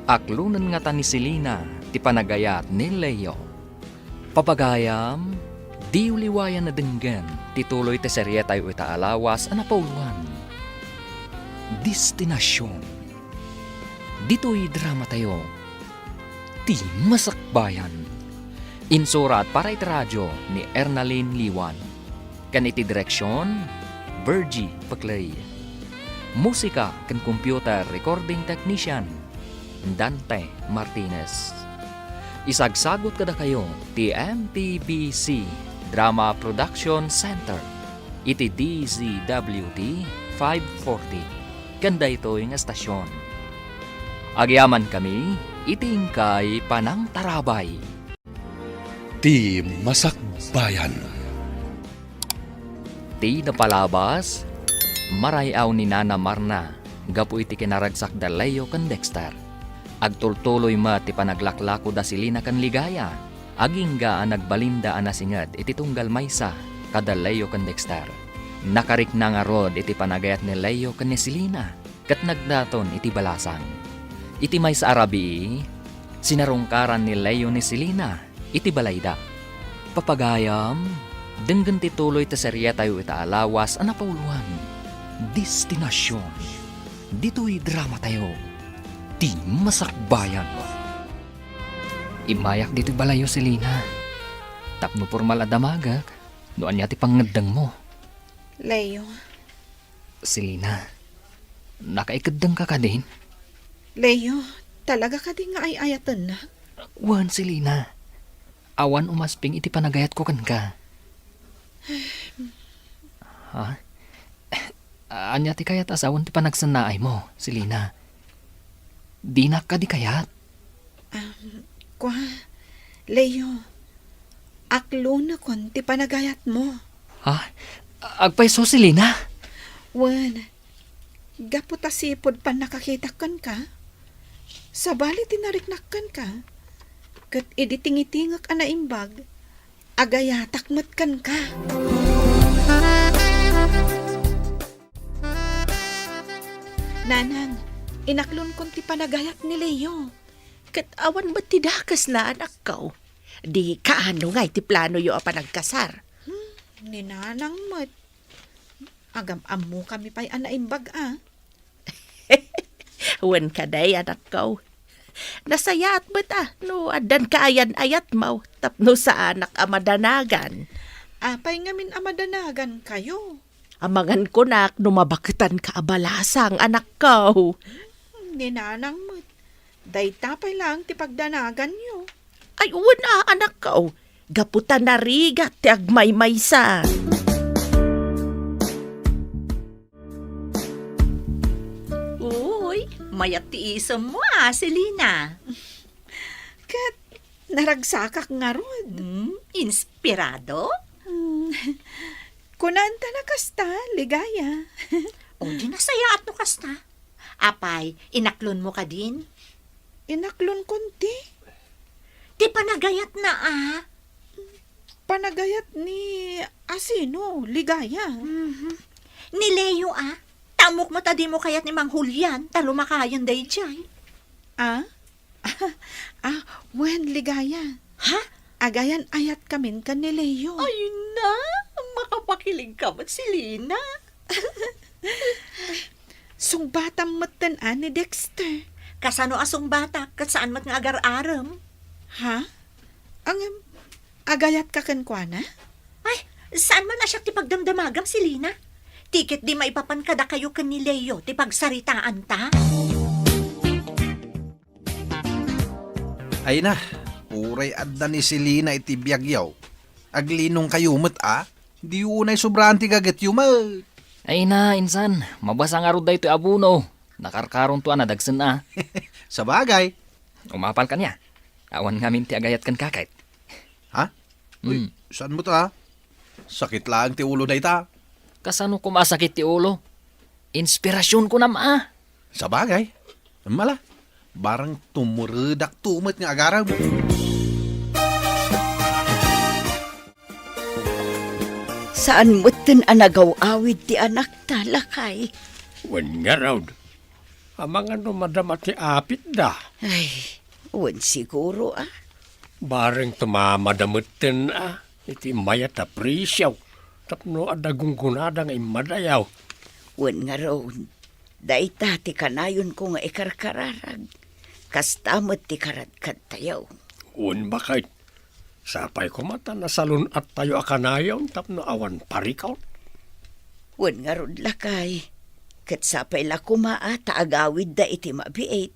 Aklunan nga ta ni Selena ti panagayat ni Leo. Papagayam, di uliwayan na denggan tituloy ti serye tayo itaalawas anapaulan. Destinasyon. Dito'y drama tayo. Ti Masakbayan. Insurat para iti radyo ni Ernalyn Liwan. Kan iti direksyon, Virgie Paclay. Musika kan computer recording technician, Dante Martinez. Isagsagot kada kayo ti MTBC Drama Production Center. Iti DZWT 540. Kanda ito yung estasyon. Agyaman kami, itingkay panang tarabay. Ti Masakbayan. Ti napalabas, marayaw ni Nana Marna, gapu iti kinaragsak da Leo kan Dexter. Agtultuloy ma ti panaglaklako da Selena kan Ligaya, agingga ang nagbalinda anasingad iti tunggal maysa kada Leo kan Dexter. Nakarik na nga rod iti panagayat ni Leo kan ni Selena, kat nagdaton iti balasang. Iti may sa Arabi, sinarungkaran ni Leo ni Selena, iti balayda. Papagayam, denggan tituloy ta serya tayo itaalawas anapauluan. Destinasyon. Dito'y drama tayo. Ti Masakbayan. Imayak dito'y balayo Selena. Tapno formal adamagak, noan niya ti pangadang mo. Leo, Selena, nakaikadang ka ka din? Leo, talaga ka di nga ay ayatan nak? Wan, Selena. Awan umasping iti panagayat ko kan ka. Ha? Anya ti kayat asawan ti panagsanaay mo, Selena. Dinak ka di kayat? Kwa, Leo, aklo na kon ti panagayat mo. Ha? Agpaiso, Selena? Wan, gaputa sipod pa nakakitakan ka. Sabali tinariknakkan ka. Kat iditingitingak anaimbag, agayatakmat ka. Nanang, inaklon kon ti panagayat ni Leo. Kat awan ba't tidakas na anak ko? Di kaano nga iti plano yo apa nagkasar. Ninanang mat. Agam-amu kami pa'y anaimbag Wan ka day anak ko. Nasaya at ba't no adan kaayan ayat mo tapno sa anak amadanagan. Apay ngamin amadanagan kayo. Amangan ko nak numabakitan ka abalasang anak ko. Ninanang mat. Day tapay lang ti pagdanagan nyo. Ay una anak ko. Gaputan na rigat ti agmay-maysa. Uy, mayat tiisam mo Selena. Kat naragsakak nga rod. Inspirado? Kunanta na kasta, ligaya. O di nasaya at no kasta. Apay, inaklon mo ka din? Inaklon konti. Di panagayat na Panagayat ni Asino, ligaya. Ni Leo Tamok mo tadi mo kayat ni Mang Julian, talo makayan day jay. Wen, ligaya. Ha? Agayan ayat kamin kan ni Leo. Ayun na, makapakilig ka ba't si Lina? Sungbatam matan ni Dexter. Kasano asong bata, kat saan mat nga agar-aram? Ha? Ang agayat ka kan kwa na? Ay, saan man na siya ti pagdamdamagam si Lina? Tikit di maipapankada kayo kan ni Leo, ti pagsaritaan ta? Ay na, uray adda ni Selena iti biyagyaw. Aglinong kayo mat di unay sobrang tigagat yumat. Ay na, insan. Mabasa nga ro dahi ito abuno. Nakarkaron to dagsan na. Sa bagay. Umapal ka niya. Awan nga ti agayat kan kakait. Ha? Uy, saan mo ta? Sakit lang ti ulo na ita. Kasano kumasakit ti ulo? Inspirasyon ko na ma. Sa bagay. Mala, barang tumuredak tumat nga agaram. Saan mo tin anagaw-awid ti anak ta, lakay? Wen nga raw. Amang ano madam at apit da. Ay, wan siguro Bareng tumamadamuten iti mayat a presyaw. Tapno adagong gunada nga imadayaw. Wan nga ron. Daita ti kanayon ko nga ikarkararag. Kastamot ti karadkad tayaw. Un bakit? Sapay ko mata na salun at tayo akanayaw tapno awan parikaw. Wan nga ron, lakay. Kat sapay la kumaa taagawid da iti mabiit.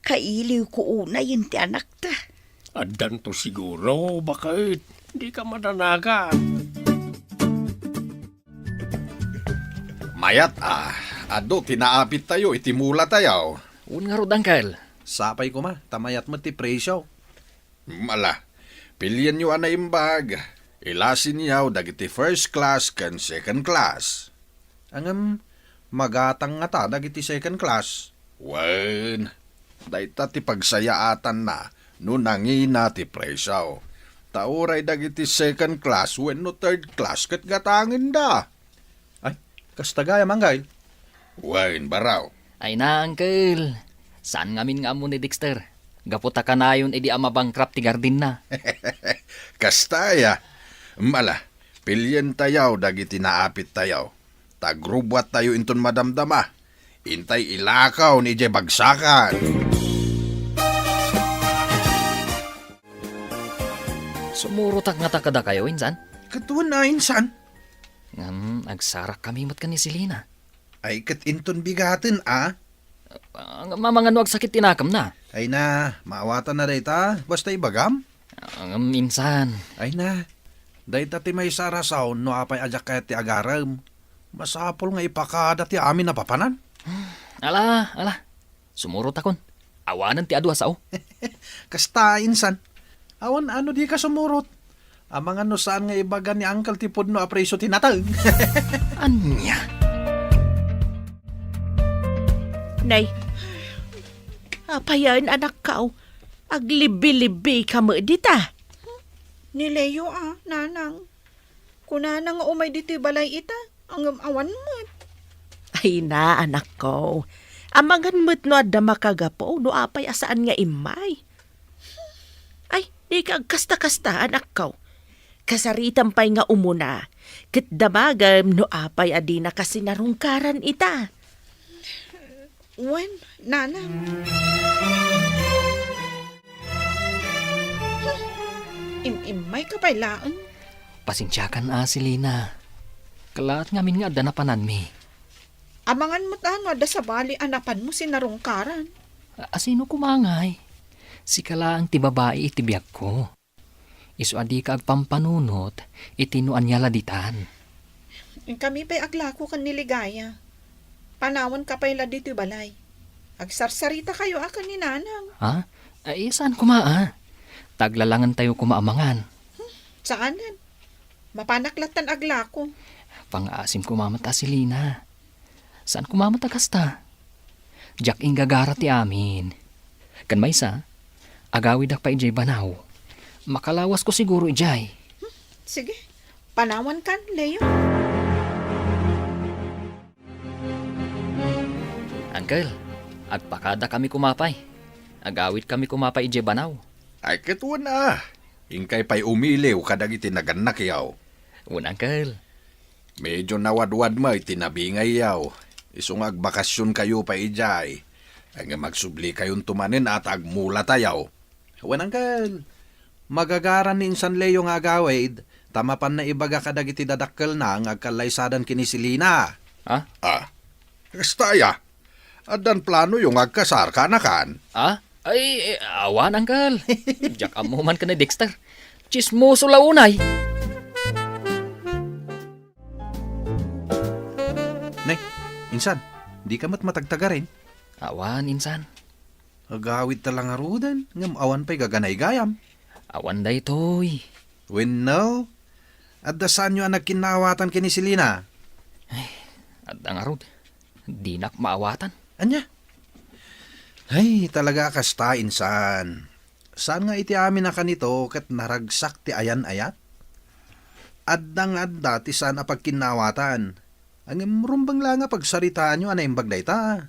Kailiw ko una yun ti anak ta. Adan to siguro, bakit? Di ka madanagan. Mayat ado tinaapit tayo iti mula tayaw. Un nga ro dangkal. Sapay ko tamayat mo ti presyo. Mala, pilyan nyo na imbag. Ilasin yaw dagiti first class kan second class. Angam, magatang nga ta dagiti second class. Wen, dayta ti pagsayaatan na no nangina ti presyo. Tauray dagiti second class when no third class kat gatangin da. Ay, kastagaya manggay. Wen, baraw. Ay na, uncle. Saan ngamin nga mo ni Dexter? Gaputa ka na yun, edi amabangkrap ti gardin na. Kastaya. Mala, pilyan tayaw dagiti naapit tayaw. Tagrubwat tayo inton madamdama. Intay ilakaw ni Jay Bagsakan. Sumurutak nga takada kayo, insan? Katuan na insan. Agsarak kami mat ka ni Selena. Ay kat inton bigatin Ang mamangano ag sakit tinakam na. Ay na, maawatan na dayta. Basta ibagam. Minsan. Ay na, dayta ti may sarasaw no apay ajak kaya ti agaram. Masapol nga ipakada ti amin na papanan. Ala. Sumurot akon. Awanan ti adwa sao. Kasta insan. Awan ano di ka sumurot. Amang ano saan nga ibagan ni Uncle Tipod no apreso tinatag. Anya? Nay, apayan anak ka, aglibi-libi ka mo dita. Ni Leo nanang. Kunana nga umay dito balay ita. Ang awan mo. Ay na, anak ko. Amangan mo't no adda makagapo, no apay asaan nga imay. Ay, di ka kasta-kasta, anak ko. Kasaritan pa'y nga umuna. Kat damagam no apay adi na kasi narungkaran ita. Wen, nanang. Imay ka pa'y laang. Pasensyakan Selena. Kalaat ngamin nga adda na panan mi. Amangan mo't ada sa bali anapan mo sinarungkaran. Asino kumangay? Si kala ang ti babae iti biyak ko. Isu adi ka agpampanunot itinuan niya laditan. Kami pa'y aglako kan niligaya. Panawan ka pa'y dito balay. Agsarsarita kayo akan ni nanang. Ha? Ay, saan kumaa? Taglalangan tayo kumaamangan. Saanan? Mapanaklatan aglako. Pang-asim kumamata si Lina. Saan kumamata kasta? Jack inggagara ti amin. Kan may isa, agawid ak pa ijay banaw. Makalawas ko siguro ijay. Sige, panawan kan, Leo. Uncle, agpakada kami kumapay. Agawit kami kumapa ije banaw. Ay katuan na. Ingkay pa'y umiliw kadag itinagannak yaw. Un, Uncle. Medyo nawadwad mo itinabingay yaw. Isong agbakasyon kayo pa ijay. Ang magsubli kayong tumanin at agmula tayaw. Wananggal. Magagaran ni Insan Leo nga agawid. Tamapan na ibaga kadag itidadakkel na ang agkalaysadan kinisilina. Ha? Kastaya. Adan plano yung agkasar kanakan. Ay, awan, Uncle. Diyak amuman ka na, Dexter. Chismoso launay. Nay, Insan, di ka matagtaga rin. Awan, insan. Agawid talang arudan. Ngam awan pa'y gaganay gayam. Awan day toy. When no? At dasan nyo ang nagkinawatan kinisilina. At ang arod, di nak maawatan. Anya? Ay, talaga kasta, Insan. Saan nga iti amin na kanito kat naragsak ti ayan-ayat? Addang adda ti saan apagkinawatan. Ang rumbang lang nga pagsaritaan nyo anay imbagday ta.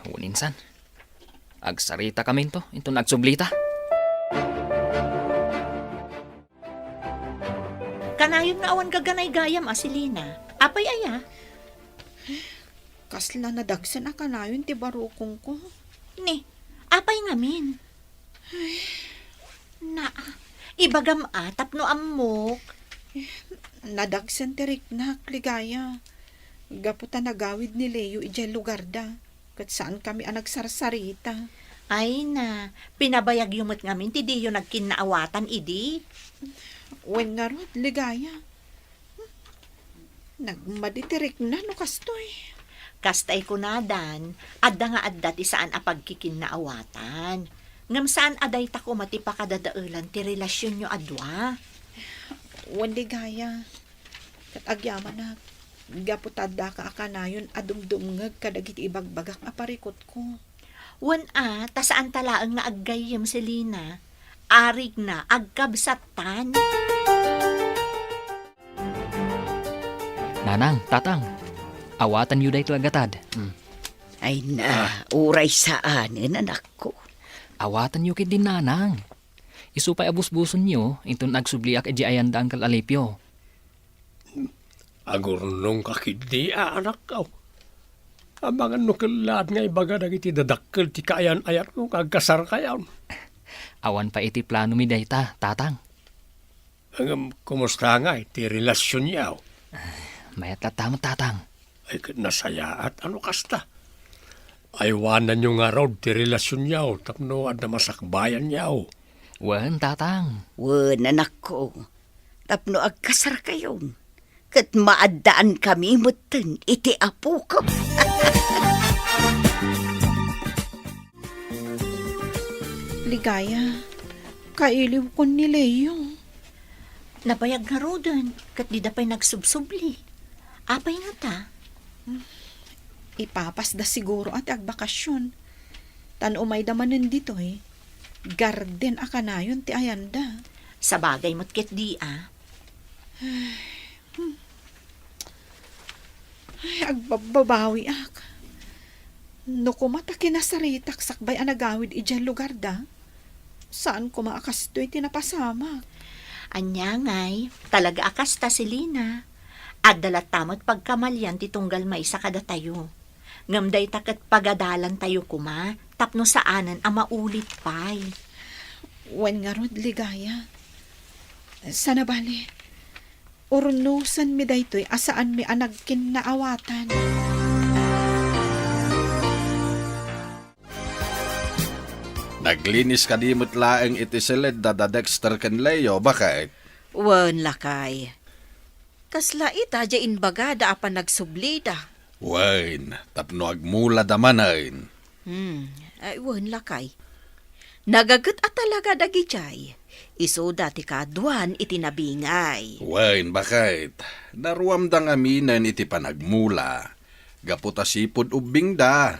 Un, insan. Agsarita kami to, ito nagsublita. Kanayon nga awan gaganay gayam, Silina. Apay aya? Kasla na dagsan na kanayon ti barukong ko. Ni, apay ngamin. Ibagam tapno amok. Nadagsan ti riknak, ligaya. Gaputa nagawid ni Leo ijay lugar da. Kat saan kami ang nagsarsarita. Ay na, pinabayag yung ngamin, ti di yung nagkinaawatan, idi. Wen nga rod, ligaya. Nagmaditirik na no kastoy. Kastay ko na dan, adda nga adda ti saan apagkikinaawatan. Ngam saan aday tako matipakadadaulan ti relasyon nyo adwa. Wen ligaya. Kat agyaman na. Gaputadda ka akanayon adumdumngag kadagiti ibagbagak aparikot ko. Wan ta saan talaang nga aggayam si Lina. Arig na agkabsatan. Nanang, tatang, awatan yu day to agatad. Ay na, uray saanin, anak ko. Awatan yu kit din, nanang. Isupay abus-buson nyo, ito nagsubliak edi ayanda ang kalalipyo. Agurnong kakidi, anak ko. Abangan no kilad nga ibaga dagiti dadakkel ti kaayan-ayat mo kagkasar kayaw. Awan pa iti plano mi day ta, tatang. Kumusta nga ti relasyon yaw? Mayat latamot, tatang. Ay nasaya at ano kasta. Aywanan nyo nga raw ti relasyon yaw tapno at namasakbayan yaw. Wan, tatang. Wen, anak ko. Tapno agkasar kayon. Kat maaddaan kami mutin iti apo ko. Ligaya. Kailiw ko ni Leo. Nabayag nga rodan, kat di da pa'y nagsubsubli. Apay nga ta? Ipapasda siguro at agbakasyon. Tan umay damanin dito Garden akanayon ti ayanda. Sa bagay mo't ket di Ay, agbabawi ak. No kumata kinasaritak sakbay anagawid ijay lugar da. Saan ko maakastoy tinapasamak? Anya ngay, talaga akasta si Lina. At dalatamot pagkamalyan ti tunggal may sa kada tayo. Ngamday takat pagadalan tayo kuma, tapno saanan ang maulit pa'y. Wen nga rod, ligaya. Sana bali, urunusan mi daytoy asaan mi anagkin na awatan. Naglinis ka di mo't laeng iti silid da Dexter ken Leo, bakit? Wan lakay. Kasla ita dyan baga da apan nagsublida. Wain, tapno agmula damanain. Ay wan lakay. Nagagat at talaga dagijay. Iso dati kaduan itinabingay. Wain, bakit? Naruamdang aminan iti panagmula. Gaputa sipod ubing da.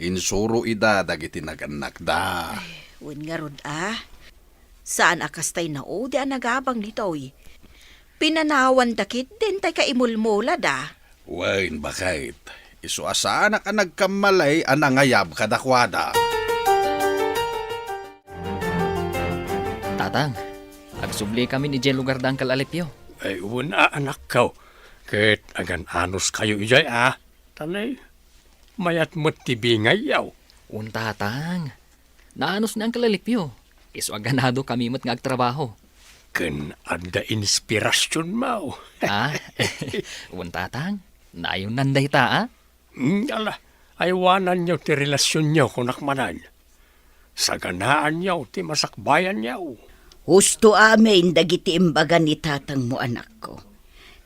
Insuro ida dagiti naganak da. Wan nga rod Saan akastay na o di nagabang ditoy. Pinanawan dakit din tay kaimulmula da. Wain, bakit? Iso asaan ka nagkamalay anangayab kadakwada. Tatang, agsubli kami ni Jen lugar dang kalalipyo. Ay, una anak ko. Ket agan anos kayo ijay Tanay, mayat mo't tibingay yaw. Tatang, naanos na ang kalalipyo. Iso aganado kami mo't nga agtrabaho. Ken adda inspirasyon mo. Tatang, naayon nanday ta, Ala, aywanan niyo ti relasyon niyo kunakmanan. Saganaan niyo ti masakbayan niyo. Husto amin dagiti imbaga ni tatang mo anak ko.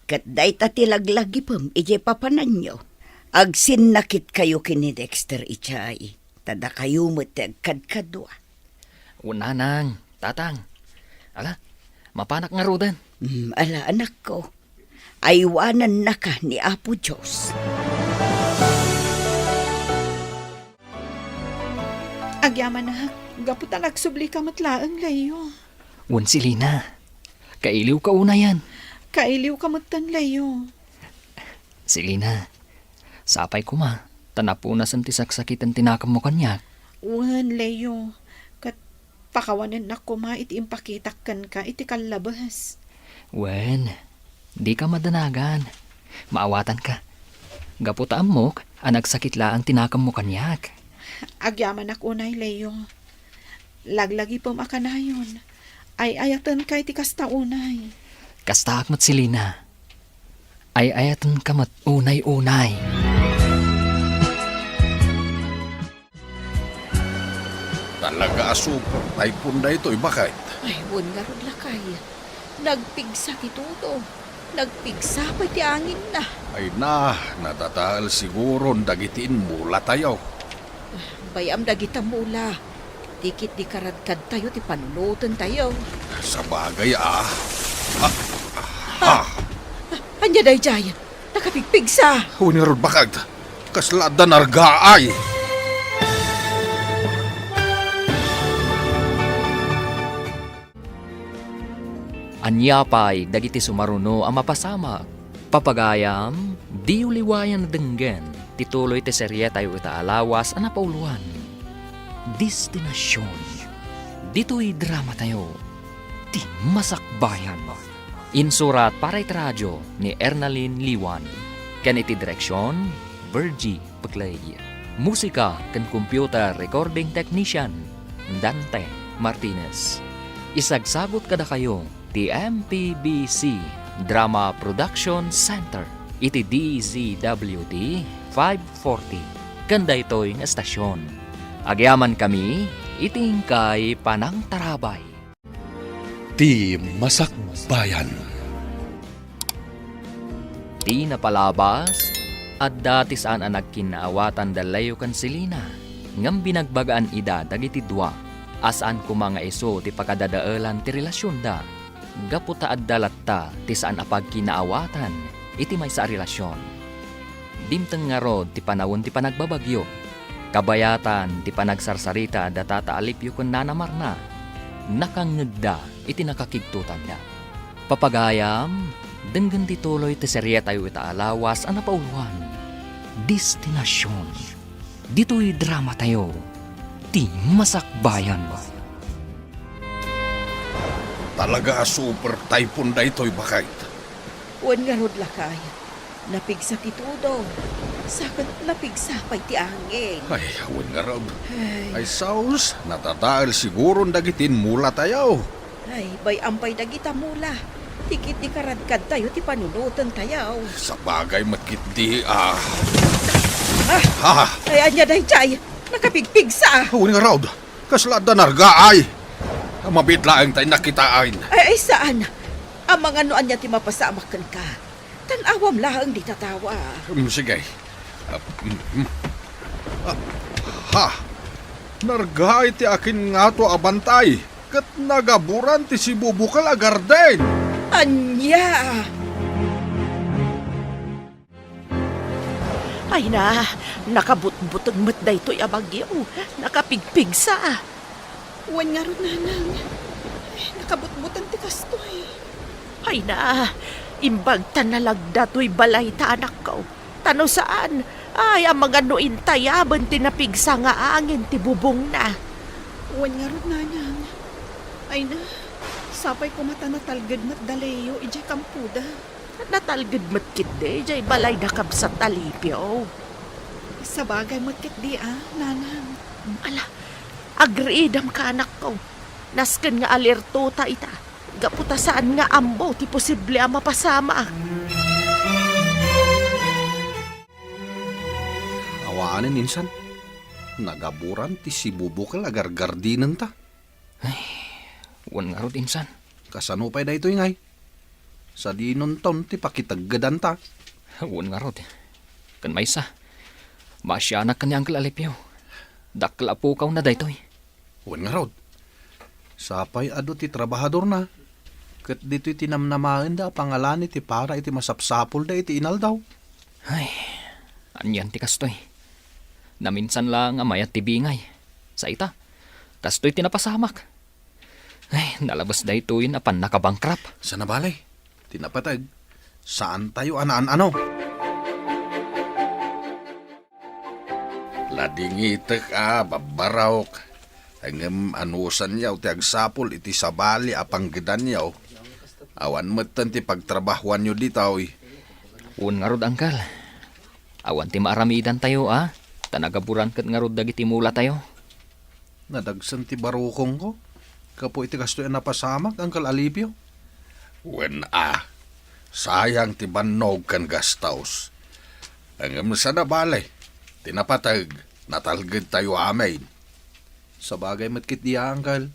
Kat day tatilaglagi pam ije papanan nyo. Agsin nakit kayo kini Dexter ichay. Tada kayo matag kadkadwa. Nang, tatang. Ala, mapanak nga rodan. Ala anak ko, aywanan na ka ni Apo Diyos. Agyaman na, gaputan nagsubli ka matlaang layo. Silina, kailiw ka una yan. Kailiw ka matan layo. Silina, sapay ko ma, tanapunas ang tisaksakitan tinakam mo kanyak. Layo. Kat pakawanan na ko ma iti impakitakkan ka iti kalabas. Di ka madanagan. Maawatan ka. Gaputaan mo, nagsakit la ang tinakam mo kanyak. Agyaman ako unay layo. Laglagi pong akanayon. Ay ayatan ka iti kasta unay. Kastaak mat silina. Ay ayatan ka mat unay-unay. Talaga super. Ay punda ito'y bakit? Ay, nga ron lakay. Nagpigsa kituto. Nagpigsa pa ti angin na. Ay natataal siguro dagitin mula tayo. Bayam dagita mula. Dikit di karadkad tayo ti panunutan tayo. Sa bagay Anya day jay. Nakapigpigsa. Huwag nga ron bakit? Kaslada nargaay. Anyapay dagiti sumaruno ang mapasama. Papagayam, di uliwayan na denggen. Tituloy ti serye tayo itaalawas ang napauluan. Destinasyon. Dito'y drama tayo. Ti masakbayan. Insurat para iti radyo ni Ernalyn Liwan. Ken iti direksyon, Virgie Paclay. Musika ken computer recording technician, Dante Martinez. Isagsagot kada kayo ti MPBC Drama Production Center iti DZWD 540 kanda ito'y nga estasyon. Agyaman kami iting kay Panang Tarabay. Ti Masakbayan. Ti napalabas at dati saan ang nagkinaawatan dalayo kan silina ngam binagbagaan ida dagiti dua asaan ko mga iso ti pagkadadaalan ti relasyon da gaputa at dalatta ti saan apag kinaawatan iti may sa relasyon. Dimteng nga rod ti panawon ti panagbabagyo kabayatan ti panagsarsarita datata alipyo kun nanamarna nakangegda iti nakakigtutan da. Papagayam denggan ti tuloy ti serye tayo itaalawas ang napauluan. Destinasyon. Dito'y drama tayo. Ti masakbayan. Talaga super typhoon da ito'y bakit? Nga ron lakay. Napigsa kitudo. Sakit napigsa pa ti angin. Ay, huwag nga ron. Ay, saus, natataal siguro dagitin mula tayo. Ay, bayampay dagita mula. Tikit di karadkad tayo ti panunutan tayo. Sa bagay matkit di, Ay, anya day jay. Nakapigpigsa. huwag nga ron. Kaslada nargaay. Mabitlaang tayo nakitaan. Ay, saan? Ang mga noan niya ti mapasamakan ka. Tanawam lahang di tatawa. Sige. Nargaay ti akin nga to abantay. Kat nagaburan ti si Bubukal agarden. Anya! Ay nakabutbutag mat da ito'y abagyo. Nakapigpigsa. Nga ron nanang. Nakabutbutan ti kastoy. Ay imbag tanalagda to'y balay ta anak ko. Tano saan? Ay, ang mga noin tayaban tinapigsa nga angin ti bubong na. Nga ron nanang. Ay Sapay ko mata natalgad mat dalayo, ijay kampuda. Natalgid matkit de, jay balay dakab sa talipyo. Sa bagay mat kit di nanang. Ala, agreedam ka anak ko. Nasken nga alerto ta ita. Gaputa saan nga ambo, ti posible ang mapasama. Awaanin insan. Nagaburan ti si bubukal agar gardinan ta. Wan nga rod insan. Kasano pa'y da ito ingay. Sa dinon taon ti pakitaggadan ta. Wan nga rod. Kan may isa. Masyanak ka ni Uncle Alipio. Dakla po kaw na daytoy. Wan nga rod. Sapay ado ti trabahador na. Kat dito'y tinamnamaan da pangalan iti para iti masapsapol da iti inal daw. Ay, anyan ti kastoy. Naminsan lang amayat ti bingay. Sa ita, kastoy tinapasamak. Ay, nalabas da ito'y apan nakabangkrap. Sa nabalay, tinapatag. Saan tayo ano? Ladingitek babarawk. Hanggang anusan yaw ti agsapol iti sabali apang gedan yaw. Awan metten ti pagtrabahuan nyo ditaw. Un nga rod, Uncle. Awan ti maaramidan tayo, Tanagaburan kat nga rod dagiti mula tayo. Nadagsan ti barukong ko. Kapo iti kastoy napasamak, Uncle Alipio. Wen sayang ti bannog kan gastaws. Hanggang sa nabalay, tinapatag, natalgid tayo amin. Sa bagay matkit di Uncle.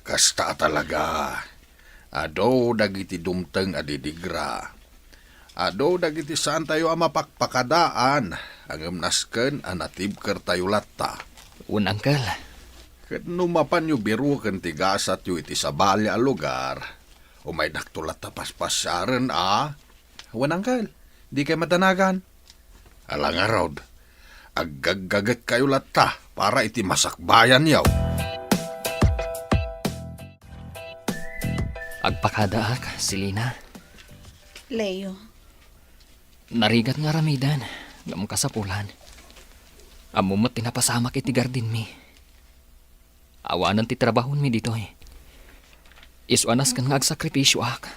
Kasta talaga. Ado dagiti dumteng adidigra. Ado dagiti saan tayo mapakpakadaan. Ang nasken anatib ker tayo latta. Un, Uncle. Ket numapan yu biru ken tigasat yu iti sabali a lugar. O may daktulat ta paspasyaren Wan Uncle, di kay matanagan. Alang arod, aggaggagat kayo latta para iti masakbayan yaw. Agpakadaak, Silina. Leo, Narigat nga ramidan. Ngam kasapulan. Amumat tinapasamak iti gardin mi. Awanan ti trabahon mi dito Isuanas kan nga agsakripisyo ak.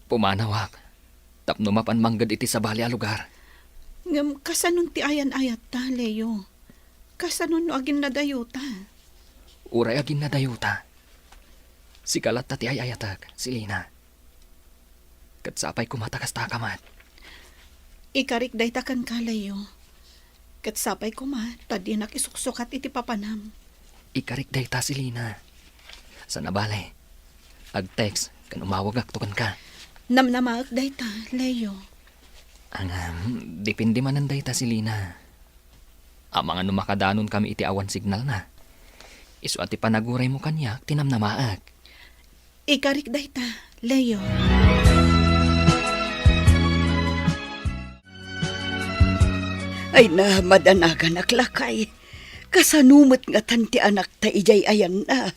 Pumanawak. Tapno mapan manggad iti sabali a lugar. ngam kasanon ti ayan-ayat ta, Leo. Kasanon no agin nadayo ta. Uray agin na dayuta. Sikalat ta ti ayayatag, Silina. Katsapay kumatakas takamat. Ikarik day takan ka, Leo. Kat sapay ko tadi nakisuksukat iti papanam. Ikarik day ta, Silina. Sa nabalay. Ag-text, kan umawag aktukan ka. Namnamaak day ta, Leo. Ang depende man day ta, Silina. Ang mga numakadanon kami iti awan signal na. Isu ati panaguray mo kanyak, tinamnamaag. Ikarik day ta, Leo. Ay na, madanagan aklakay. Kasanumot nga tanti anak ta ijay ayan na.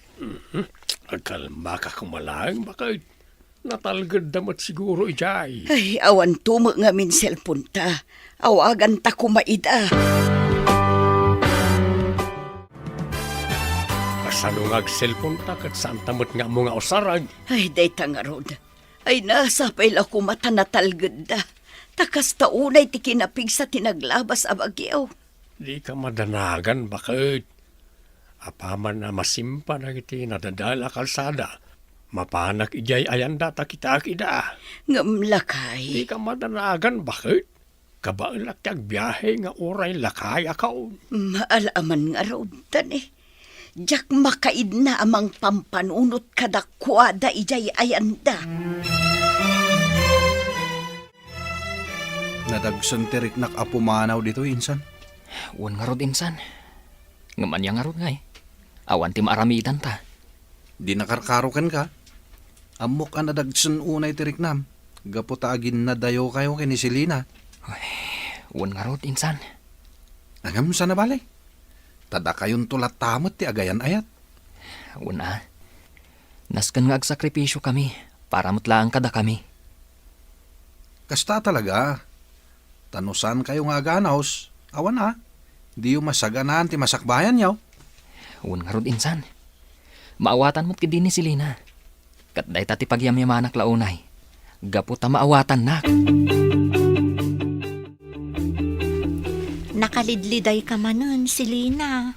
Agkalma ka kumalang, bakit? Natalgad damat siguro ijay. Ay, awan tumo nga min cellphone ta. Awagan ta kumaida. Kasano nga cellphone ta kat saan tamot nga mga usarag. Ay, day nga rod. Ay nasa pala kumata natalgad da. Takas taunay ti kinapig sa tinaglabas a bagyaw. Di ka madanagan, bakit? Apaman na masimpa na iti nadadala kalsada. Mapanak ijay ayanda ta kita akida. Ngam lakay. Di ka madanagan, bakit? Kabaalak tiyag biyahe nga oray lakay akaw. Maalaman nga rod tan Diyak makaid na amang pampanunot kadakwada ijay ayanda. Nadagsan tirik nak apumanaw dito, insan. Wan nga rod, insan. Ngaman yang nga rod nga Awan ti maaramidan ta. Di nakarkarokan ka. Amok ang nadagsan unay tirik nam. Gaputa agin na dayo kayo kay ni Selena. Wan nga rod, insan. Angam sa nabalay. Tada kayon tulat tamot ti agayan ayat. Wan Naskan nga agsakripisyo kami para mutlaan kada kami. Kasta talaga. Tanusan kayo nga ganaos. Awan Di yung masaganaan ti masakbayan yaw. Wan nga rod, insan. Maawatan mo't kidi ni Selena. Kat day tati pagyamyamanak launay. Gapu ta maawatan nak. Nakalidliday ka manon, Selina.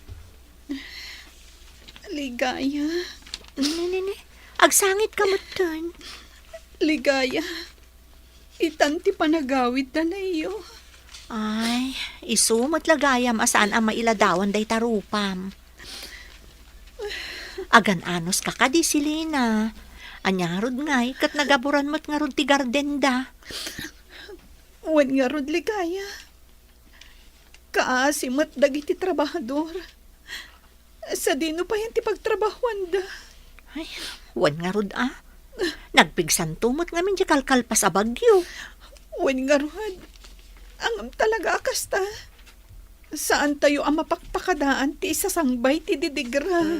Ligaya. Nini, agsangit ka mo dun. Ligaya. Itanti panagawid dalayo. Ay, isumot lagayam asaan ang mailadawan day tarupam. Agan anos ka di, Selina. Anyarod ngay, kat nagaburan mo't nga rod ti garden da. Wan nga rod, Ligaya. Kaasimot dagiti trabahador. Sa dino pa yan ti pagtrabahuan da. Ay, wan nga rod Nagpigsan tumot nga min di kalkalpas a bagyo. Wan nga rod. Ang talaga akasta. Saan tayo ang mapakpakadaan ti isasangbay ti didigra?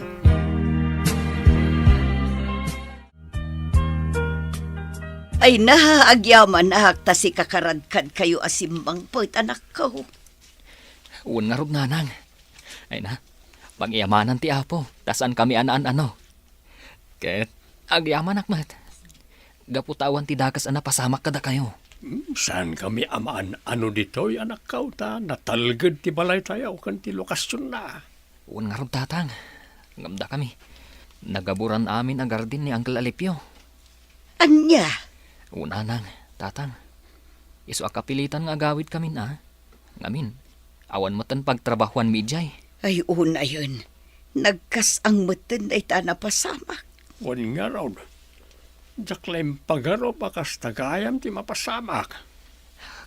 Ay agyaman na ta si kakaradkad kayo asimbang po't anak ko. Un nga rod nanang. Ay na, pagyamanan ti apo, tasan kami ano. Ket, agyaman akmat. Gaputawan ti dakas ana pasamak kada kayo. Saan kami amaan ano dito'y anak ka ta, natalgad ti balay tayo kan ti lokasyon na. Un nga rod tatang, ngamda kami. Nagaburan amin ang garden ni Uncle Alipio. Anya? Una nang, tatang. Iso akapilitan nga agawid kami na. Ngamin, awan mo tan pagtrabahuan midjay. Ay una yun. Nagkas ang matan ay tanapasamak. Wan nga raw. Jaklaim pagaro bakas tagayam ti mapasamak.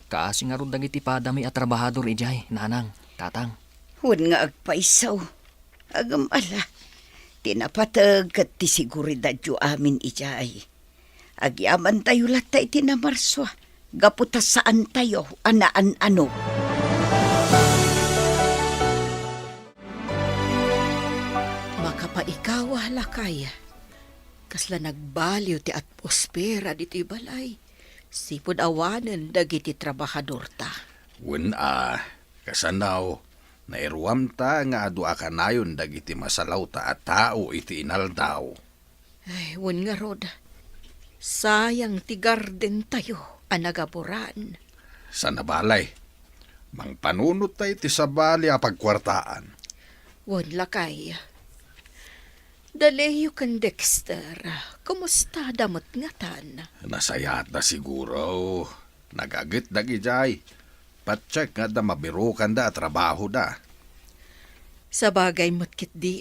Kaasi nga rod dagiti padami at trabahador ijay, nanang, tatang. Wan nga agpaisaw. Agam ala. Tinapatag kat ti siguridad yu amin ijay. Agyaman tayo latay tinamarswa. Gaputas saan tayo, anaan ano. Makapaikaw halakay. Kasla nagbaliw ti atmosfera diti balay. Sipod awanen dagiti trabahador ta. Kasanaw, nairuam ta nga adu akanayon dagiti masalaw ta at tao iti inaldaw. Ay, wan nga rod. Sayang ti garden tayo, anagaburan. Sa nabalay, mang panunot tayo iti sabali a pagkwartaan. Wan lakay. Daleyo kan Dexter, kumusta damot ngatan? Nasayat na siguro. Nagagit dagi jay. Patcheck nga da mabirukan da trabaho da. Sa bagay mo't di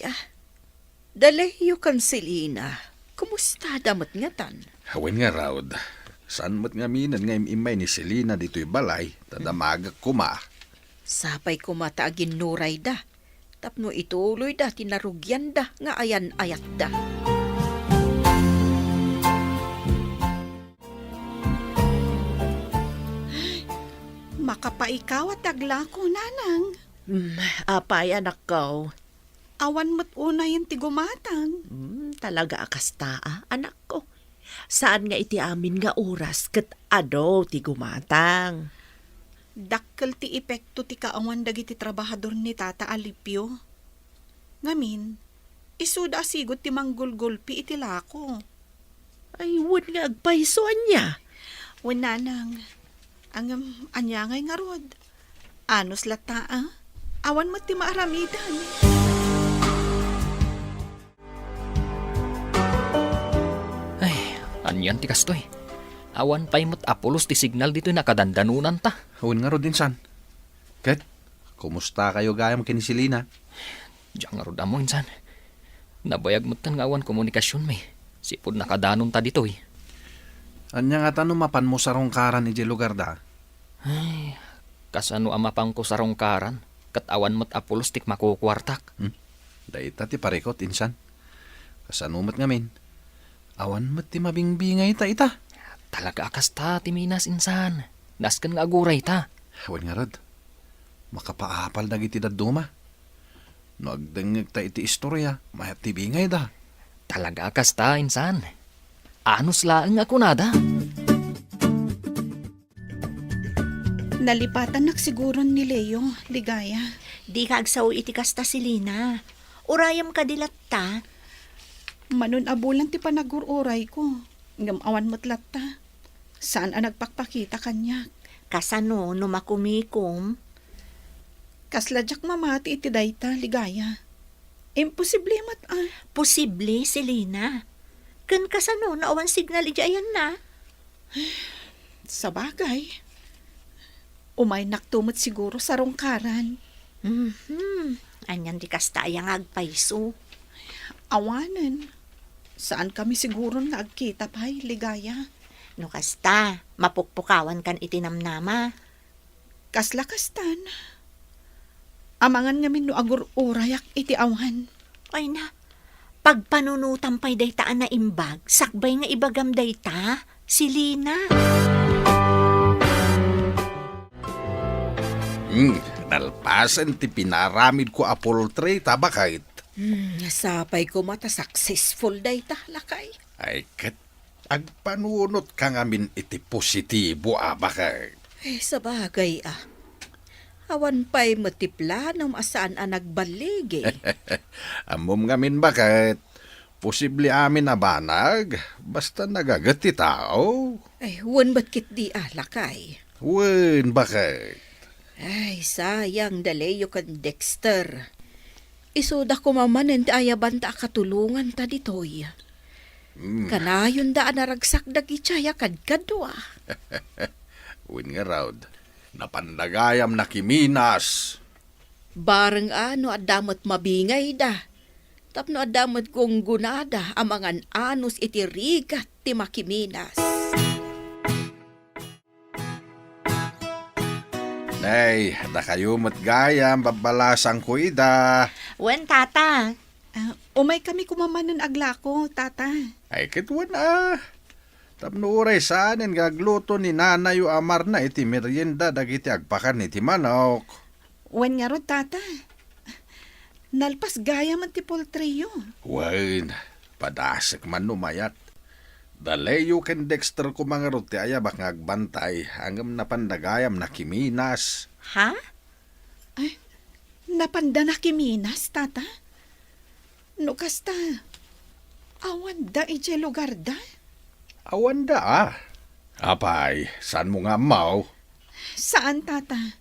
Daleyo kan Selina, kumusta damot ngatan? Hawin nga raud. San mo't nga minan nga imay ni Selina dito'y balay, tadamagak kuma. Sapay kumata agin nuray da. Tapno ituloy da, tinarugyan da, nga ayan-ayat da. Makapaikaw at tagla ko, nanang. Apay anak ko. Awan mo't una yung tigumatang. Talaga akasta anak ko. Saan nga iti amin nga oras ket ado ti gumatang. Dakkel ti epekto ti kaawan dagiti trabahador ni Tata Alipio. Ngamin, isuda sigot ti manggulgulpi iti lako. Ay, wun nga agpaisuan niya. Wananang, anyangay nga rod. Anos lata awan mo ti maaramidan. Ay, anyan ti kastoy. Awan pa'y mo't apulos ti signal dito nakadandanunan ta. Hawin nga rod insan. Ket, kumusta kayo gayam kini Selina? Diyan nga rod amo insan. Nabayag mo't tan nga awan komunikasyon may. Sipod nakadanon ta dito eh. Anya nga tanong mapan mo sa rongkaran iti lugar da? Ay, kasano amapang ko sa rongkaran. Kat awan mo't apulos tik makukwartak. Daita ti parekot insan. Kasano mo't ngamin. Awan mo't ti mabingbingay ta ita. Talaga akas ta, timinas insan. Naskan nga aguray ta. Hawin nga rod. Makapaapal na giti daduma. No agdengeg ta iti istorya, mayat ti bingay da. Talaga akas ta, insan. Anos laeng ako nada. Nalipatan nagsiguron ni Leo, Ligaya. Di ka agsaw iti kasta, Selina. Urayam ka dilat ta. Manon abulan ti panagururay ko. Ngam awan mo't latta. Saan ang nagpakpakita kanya? Kasano no makumikom? Kasladyak mamati iti dayta, ligaya. Imposible mat Posible, Selena. Kan kasano na awan signal ijayan na. Sa bagay. Umay naktumot siguro sa rongkaran. Anyan di kasta yang agpaiso. Awanan. Saan kami siguro nga agkita pa'y, ligaya? No kasta, mapukpukawan kan itinamnama. Kasla-kastan. Amangan ngamin no agur-urayak iti awan. Ay na, pagpanunutan pa'y daytaan na imbag, sakbay nga ibagam dayta, si Lina. Nalpasan ti pinaramid ko apoltray tabakait. Sapay ko mata successful dayta, lakay. Ay kat, agpanunot ka ngamin iti positibo bakait. Sa bagay Awan pa'y matipla ng asaan ang nagbalig Amom ngamin bakit? Posible amin na banag, basta nagagat ti tao. Wan ba't kit di lakay? Wen bakit? Sayang dalayo kan Dexter. Isuda ko mamanen ti ayaban ta katulungan ta ditoy. Kanayon da naragsak dagi tsaya kadkadwa. Wen nga raud, napandagayam na kiminas. Bareng adamot mabingay da. Tapno adamot kong gunada amangan anos iti rigat ti makiminas. Nay, da kayo matgayam, babalasang ko ida. Wen, tata. Umay kami kumamanan aglako, tata. Ay kitwan Tapno uray saanin gagluto ni nanay o amar na iti merienda dagiti agpakan iti manok. Wen nga rod, tata. Nalpas gaya man ti poltreyo. Wen, padasik man numayat. Dalayo ken Dexter ko mga rod ti ayabak nga agbantay hanggang napandagayam na kiminas. Ha? Napanda na kiminas, tata. No kasta, awan da ije lugar da. Awan da Apay, saan mo nga mau? Saan, tata?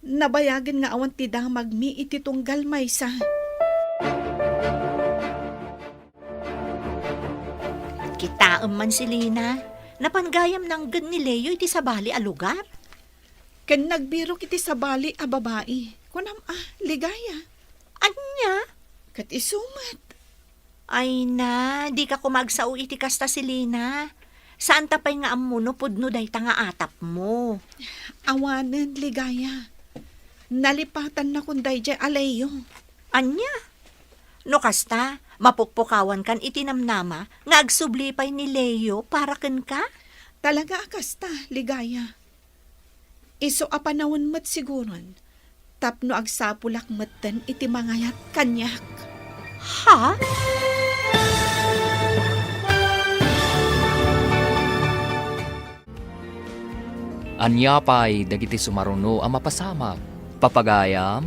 Nabayagan nga awan ti da magmi iti tunggal maysa. Kita man si Lina. Napanggayam ng gan ni Leo iti sabali a lugar. Ken nagbiro kiti sabali a babae. Kunam ligaya. Anya? Kat isumat. Ay na, di ka kumagsao iti kasta si Lina. Saan tapay nga amuno pudno dayta nga atap mo? Awanan, ligaya. Nalipatan na kunday dya alayo. Anya? No kasta, mapukpukawan kan itinamnama nga agsublipay ni Leo para ken ka? Talaga kasta, ligaya. Iso apanawon mat siguron. Tapno agsapulak matan iti mangayat kanyak. Ha? Anya pa'y dagiti sumaruno ang mapasamag. Papagayam,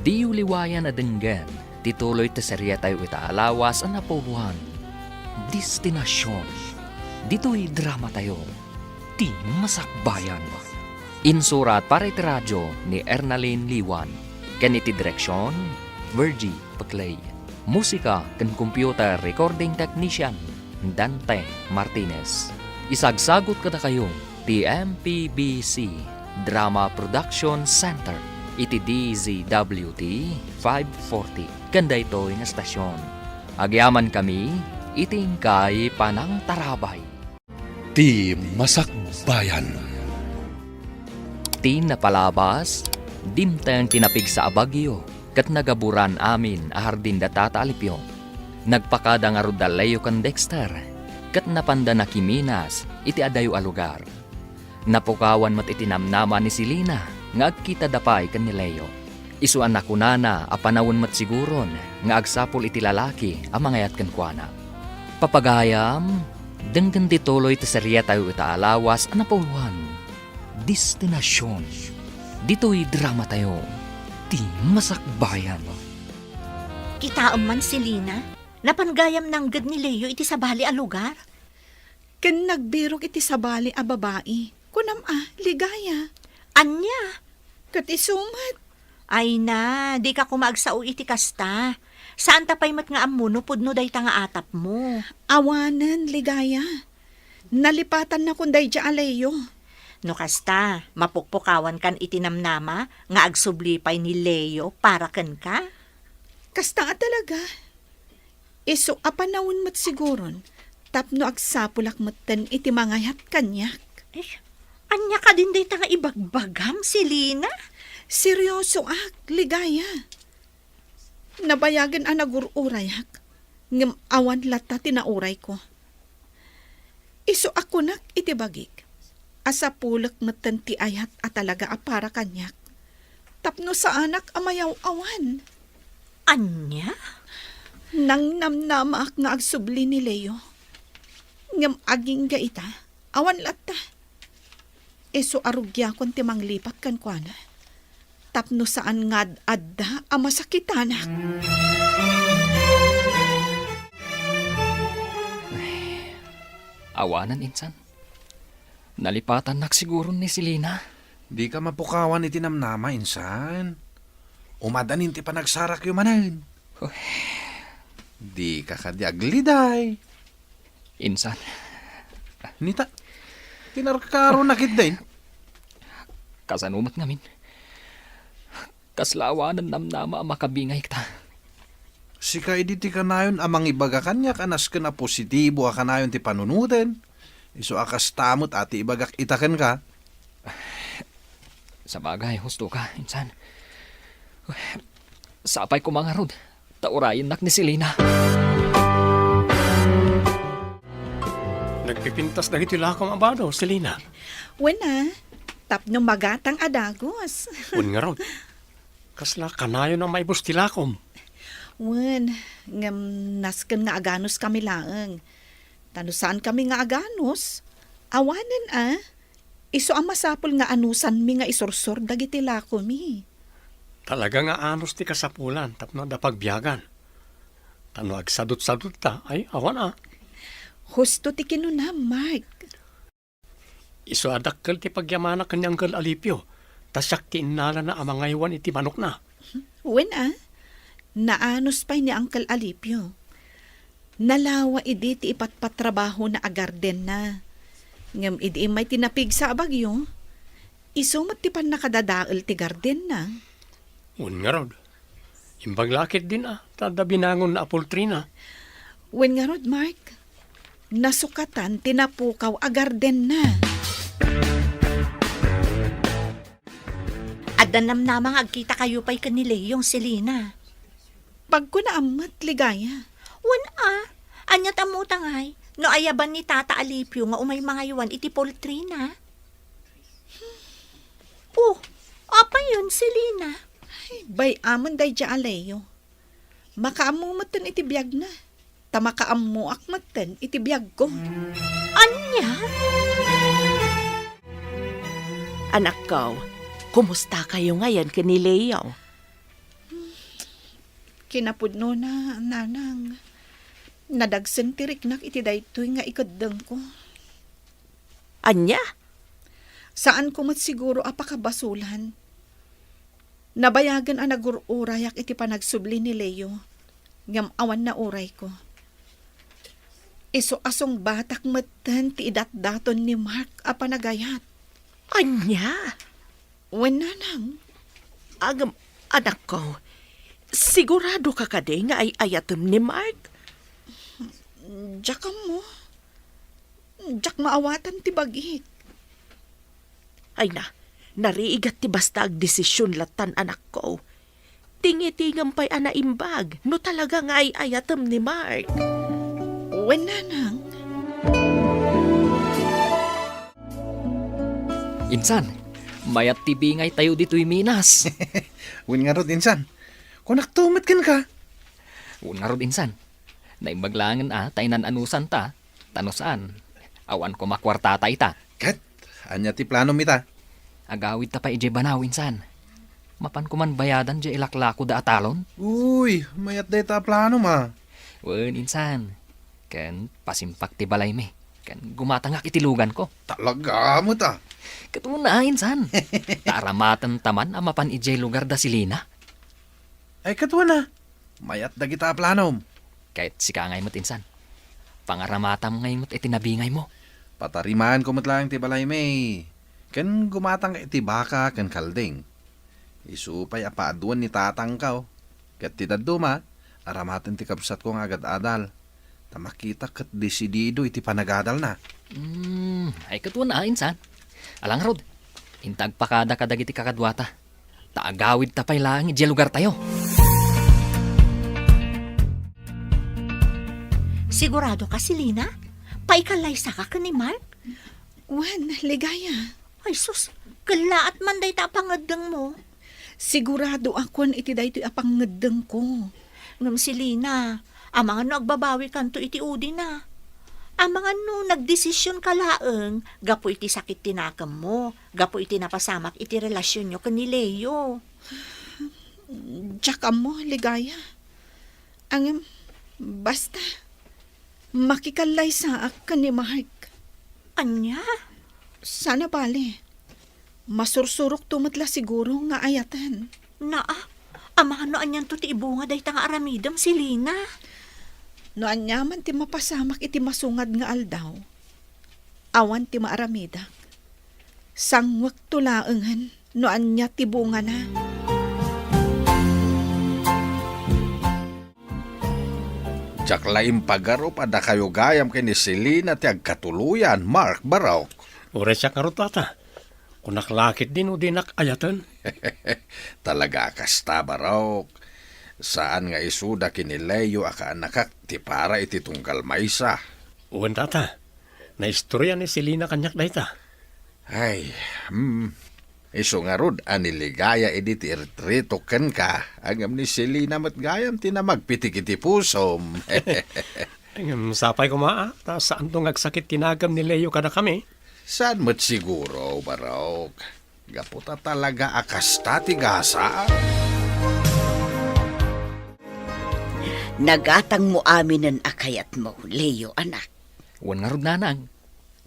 di uliwayan na denggan. Tituloy ta serya tayo itaalawas ang napuluhan. Destinasyon. Dito'y drama tayo. Di masakbayan. Insurat para iti radyo ni Ernalyn Liwan. Kaniti direksyon, Virgie Paclay. Musika kan computer recording technician, Dante Martinez. Isagsagot kada kayo, TMPBC Drama Production Center. Iti DZWT 540. Kanda ito nga stasyon. Agyaman kami, iting kay Panang Tarabay. Ti Masakbayan. Ti napalabas, dimtang tinapig sa abagyo, kat nagaburan amin ahardin datata alipyo. Nagpakada nga rudalayo kan Dexter, kat napanda na kiminas, iti adayo alugar. Napukawan mat itinamnama ni Silina, nga agkita dapay kan ni Leo. Isuan na kunana, apanawon mat siguron, nga agsapol iti lalaki, ang mangayat kan kuana. Papagayam, denggan dituloy ti serya tayo itaalawas, anapuluhan. Destinasyon. Dito'y drama tayo. Di masakbayan. Kita man si Lina. Napanggayam ng gad ni Leo iti sabali a lugar. Ken nagbirok iti sabali a babae. Kunam ligaya. Anya? Kat isumat. Ay na, di ka kumagsao iti kasta. Saan tapay mat nga amuno pudno day ta nga atap mo? Awanan, ligaya. Nalipatan na kunday dya alayo. No kasta, mapukpukawan kan itinamnama nga agsublipay ni Leo para ken ka? Kasta nga talaga. Iso apanawon mat siguron. Tapno agsapulak matan iti mangayat kanyak. Anya ka din day ta nga ibagbagam si Lina? Seryoso ligaya. Nabayagan ang nagururayak. Ngam awan lata tinauray ko. Iso ako nak itibagik. Asa pulak matan ti ayat at talaga apara kanyak. Tapno sa anak amayaw awan. Anya? Nang namnamak nga agsubli ni Leo. Ngam aging gaita. Awan lata. Iso arugya kon timang lipat kan kwa na. Tapno saan nga adda ang masakitanak. Awanan, insan. Nalipatan nak siguro ni Silina. Di ka mapukawan iti namnama, insan. Umadanin ti panagsarak yung manan. Di ka kadiagliday. Insan, Nita, tinarkaro nakit din. kasanumat ngamin. Kaslawanan namnama ang makabingay kita. Si kaidi ti kanayon amang ibaga kanya kanas ka na positibo a kanayon ti panunutin. Iso akas tamot ati ibagak itaken ka. Sa bagay, husto ka, insan. Sapay ko mga rod. Taurayin nak ni Silina. Nagpipintas na iti lakong abado, Selina. Wala. Tapno magatang adagos. Un nga rod. Kasla kanayon ang may bustilakom. Wen, ngam nasken nga aganos kami laeng. Tanusan kami nga aganos? Awanan Iso ang masapol nga anusan mi nga isursor dagiti lako mi. Talaga nga anos ti kasapulan tapno da pagbiyagan. Tano agsadot-sadot ta, ay awan Husto ti kinunam, Mark. Iso adakkel ti pagyamana kanyang gal alipyo. Tasyak ti inala na amangaywan iti manok na. Wen naanos pa'y ni Uncle Alipio. Nalawa idi ti ipatpatrabaho na agarden na. Ngam idi may tinapig sa abagyo. Isumat ti pan nakadadaal ti garden na. Un nga rod. Imbaglakit din tada binangon na apultri na. Wen nga rod, Mark. Nasukatan tinapukaw agarden na. Adanamnamang agkita kayo pa'y kanila yung Selina. Pag ko naamat ligaya. Anyat amutangay. No ayaban ni Tata Alipio nga umay mga yuwan iti poultry na. Apa yun, Selina? Bay amon day dya aleyo. Makaamumatan iti biyag na. Tamakaamu akmatan iti biyag ko. Anya? Anak ko, kumusta kayo ngayon kani Leo? Kinapudno na, nanang. Nadagsan tiriknak iti daytoy nga ikaddang ko. Anya? Saan ko mat siguro apakabasulan? Nabayagan ang nagururayak iti panagsubli ni Leo. Ngam awan na uray ko. Iso asong batak matan ti idat-daton ni Mark a panagayat. Anya? Wenanang. Agam, anak ko, sigurado ka kade nga ay ayatom ni Mark? Diyak mo. Diyak maawatan ti bagik. Ay nariigat ti basta ag desisyon latan anak ko. Tingi-tingam pa'y anaimbag, no talaga nga ay ayatom ni Mark. Wenanang. Insan, mayat tibingay tayo dito'y Minas. Win nga rod, insan. Kung naktumat ka. Un nga rod, insan. Naimbaglangan tainan anusan ta. Tanusaan. Awan ko makwarta ta. Kat, anya ti plano mita. Agawid ta pa ije banaw, insan. Mapan ko man bayadan je ilaklako da atalon. Uy, mayat day ta plano ma. Wen insan. Kan pasimpak ti balay me. Kan gumatangak itilugan ko. Talaga mo ta. Katuna insan. Taaramatan taman amapan ijay lugar da silina. Ay katwa na. Mayat da kita planom. Kahit sikangay mo't insan. Pangaramatam ngay mo't itinabingay mo. Patarimaan ko matlang ti balay may. Kan gumatang ka iti baka kan kalding. Isupay apaaduan ni tatang ka. Kat ti daduma, aramatan ti kapsat ko nga agad-adal. Tamakita kat desidido iti panagadal na. Ay katuna insan. Alang rod, intag pakada kadagiti kakadwata. Taagawid tapay lang ijay lugar tayo. Sigurado ka, Selena? Paikalay sa ka ni Mark? Wan, ligaya. Ay sus, kalaat man day tapangadang mo. Sigurado ako iti daytoy apangedeng ko. Ngam Selena, amang ano agbabawi kanto iti udi na. Amang ano nagdesisyon ka laeng, gapo iti sakit tinakam mo, gapo iti napasamak iti relasyon nyo kan ni Leo. Tsaka mo, ligaya. Ang basta, makikalay sa akin ni Mark. Anya? Sana bali. Masursurok tumatla siguro nga ayatan. Naa, amang ano anyan to ti ibunga day tanga aramidam, Selena. No anyaman ti mapasamak iti masungad nga aldaw. Awan ti maaramidak. Sangwak tulaengan no anya ti bunga na. Tsaklaim pagaro pada kayo gayam kay ni Selena ti agkatuluyan, Mark Baraw. Ure siya karutata. Kunak lakit din o dinak ayatan. Talaga kasta Baraw. Saan nga isuda kinileyo aka anakak ti para iti tungkal maysa. Uwan tata. Na istorya ni Selena kanyak dayta. Ay, iso nga rod, aniligaya editi irtrito ken ka. Agam ni Selena matgayam tinamagpitik iti pusom. Sapay ko maa. Ta saan tong agsakit tinagam ni Leo kada kami? Saan mo't siguro, Barok? Gaputa talaga akasta ti gasa. Nagatang mo amin ang akayat mo, Leo, anak. Wan nga rod nanang.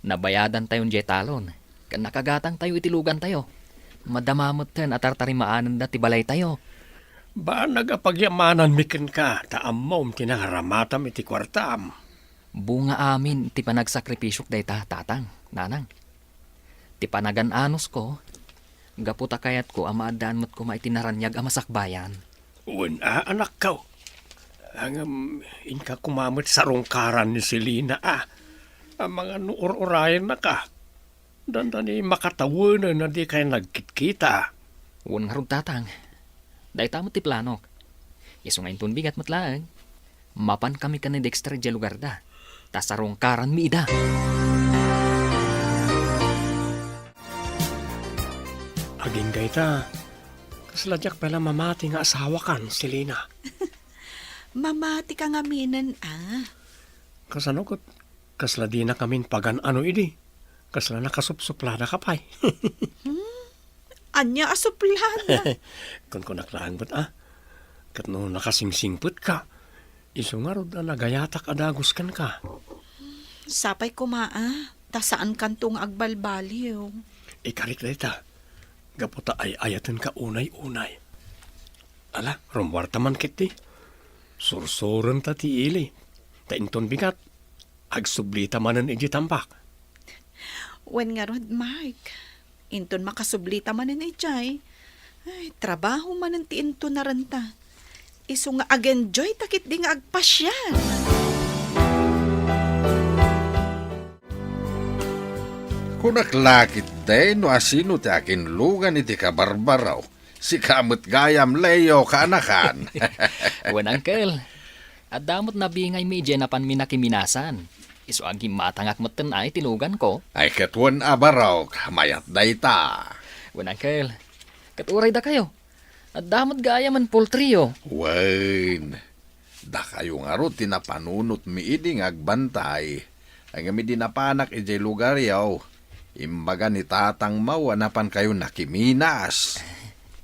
Nabayadan tayong jetalon. Kan nakagatang tayo itilugan tayo. Madamamot ten at tartarimaanan da tibalay tayo. Ba nagapagyamanan mikin ka, taamom tinangaramatam iti kwartam. Bunga amin ti panagsakripisyok dayta tatang, nanang. Ti panagan-anos ko, gaputa kayat ko amaadaan mo't ko maitinaranyag amasakbayan. Uwan anak ka. Ang inka kumamit sa rongkaran ni Selena Ang mga nuur-urayan na ka. Dandani makatawanan na di kayo nagkitkita. Uwan nga rod tatang. Dayta mo ti planok. Iso ngayon tun bigat matlaang. Mapan kami ka ni Dexter di lugar da. Tasarong karan mi ida. Aging gayta. Kasladyak pala mamati nga asawa kan, Selena. Mamati ka nga minan, Kasanukot, kasla di na kamin pagan ano idi. Kasla nakasupsuplada ka pa'y. Anya asuplada. Kung naklaan ba't Kat no nakasingsingput ka. Iso nga rod na nagayatak adagos kan ka. Sapay ko ta saan kantong agbalbaliw. Ikarik dayta. Gaputa ay ayatan ka unay-unay. Ala, rumwarta man kiti. Sursuran ta ti ili. Tainton bigat. Agsublita manan iji tampak. Wen nga rod, Mark. Inton makasublita manin ijay. Ay, trabaho manan ti inton na ranta. Iso nga ag-enjoy takit di nga agpasyan. Kunaklakit day no asino ti akin lugan iti kabarbaraw. Si kamot gayam Leo kaanakan. Uwan uncle. At damot na bingay mi napan mi nakiminasan. Iso agi matangak mo ay tilugan ko. Ay katwan abaraw, mayat dayta. Uwan uncle. Katuray da kayo. At damot gaya man poultry. Wain. Da kayo nga ro tinapanunot mi iding agbantay. Ang mi dinapanak ijay lugar yaw. Imbaga ni tatang mawanapan kayo nakiminas.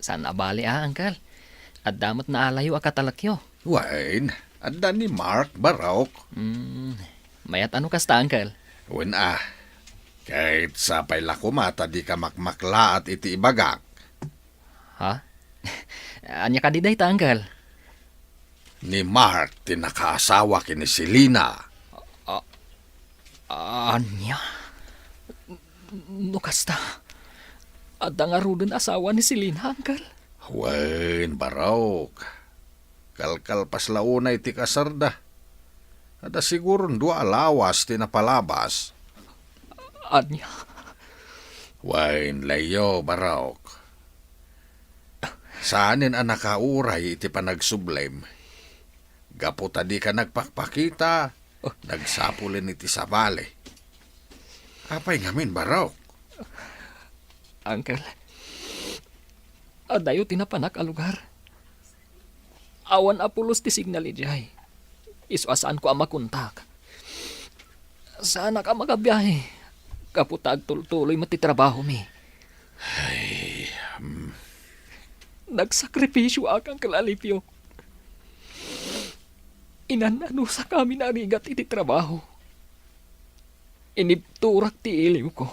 San abali uncle? At damot na alayo akatalakyo. Wain, Adda ni Mark Barok. Mayat ano kasta, Uncle? Wen kahit sapay lakumata di ka makmakla at iti ibagak. Ha? Anya ka di day ta, Uncle? Ni Mark tinakaasawa kini Selena. Anya? No kasta? At ang arudon asawa ni Selena, Uncle? Wen Barok. Kalkal pas launa iti kasarda. Ada siguro dua alawas tinapalabas. Anya? Wen layo Barok. Saanin ang nakauray iti panagsublem. Gapo tadi ka nagpakpakita, nagsapulin iti sabale. Apay ngamin, Barok? Uncle, adayo tinapanak a lugar. Awan apulos ti signal ijay. Iswasaan ko ang makuntak. Sana ka magabiyahe. Kaputag tuloy matitrabaho mi. Nagsakripisyo akang kalalipyo. Inanano sa kami na rigat iti trabaho. Inipturak ti iliw ko.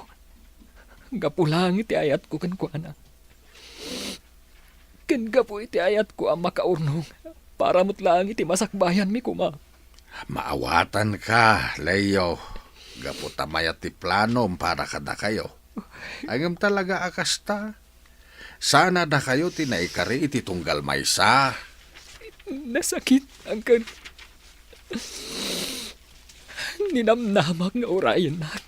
Gapulang iti ayat ko kankwana. Gapo iti ayat ko ang makaurnong para mutlang iti masakbayan mi kuma. Maawatan ka, Leo. Gapo tamayat ti planom para kada kayo. Angam talaga akasta. Sana na kayo tinaikari iti tunggal maysa. Nasakit ang kan... Ninamnamak nga orayan nak.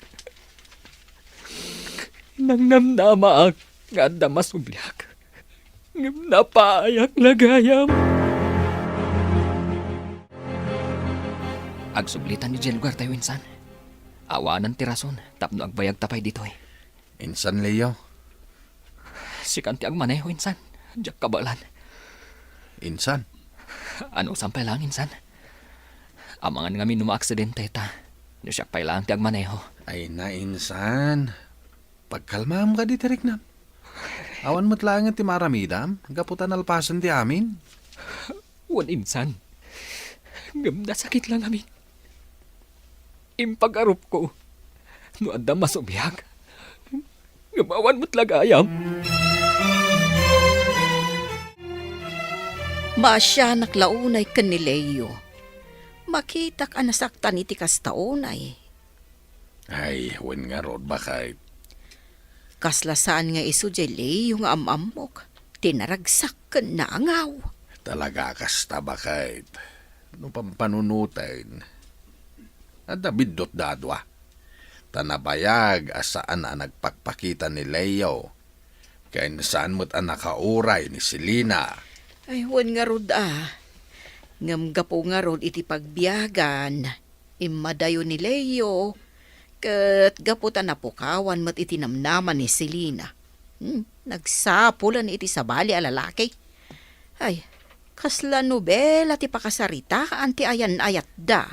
Nang namnamak nga damas ubliak. Ngam napaayak lagayam. Agsublitan ni Jen lugar tayo insan. Awanan tirason, tapno agbayag tapay ditoy. Insan, Leo? Si kanti agmaneho insan, diyak kabalan. Insan? Ano sampay lang insan? Amangan nga minuma aksidente ta. No siya pay lang ti agmaneho. Ay na, Insan. Pagkalmam ka di tiriknam. Awan mo't lang ti maramidam. Gaputan alpasan ti amin. Wan insan. Ngam nasakit lang amin. Impag-arup ko. No anda masubiyag. Ngamawan mo't lagayam. Masya naklaunay kan ni Leo. Makitak anasaktan iti kastaunay. Ay, wen nga rod bakit. Kaslasaan nga iso jay Leo nga amamok. Tinaragsak kan na angaw. Talaga kasta bakit. No pampanunutin. Ada bidot dadwa. Tanabayag asaan na nagpakpakita ni Leo. Kaya saan mo't ang nakauray ni Selena. Ay, wan nga rod Ngam gapo nga rod iti pagbiyagan. Imadayo ni Leo. Kat gaputan na pukawan mat iti namnaman ni Selena. Nagsapulan iti sabali a lalaki. Ay, kasla nobela ti pakasarita anti ayan ayat da.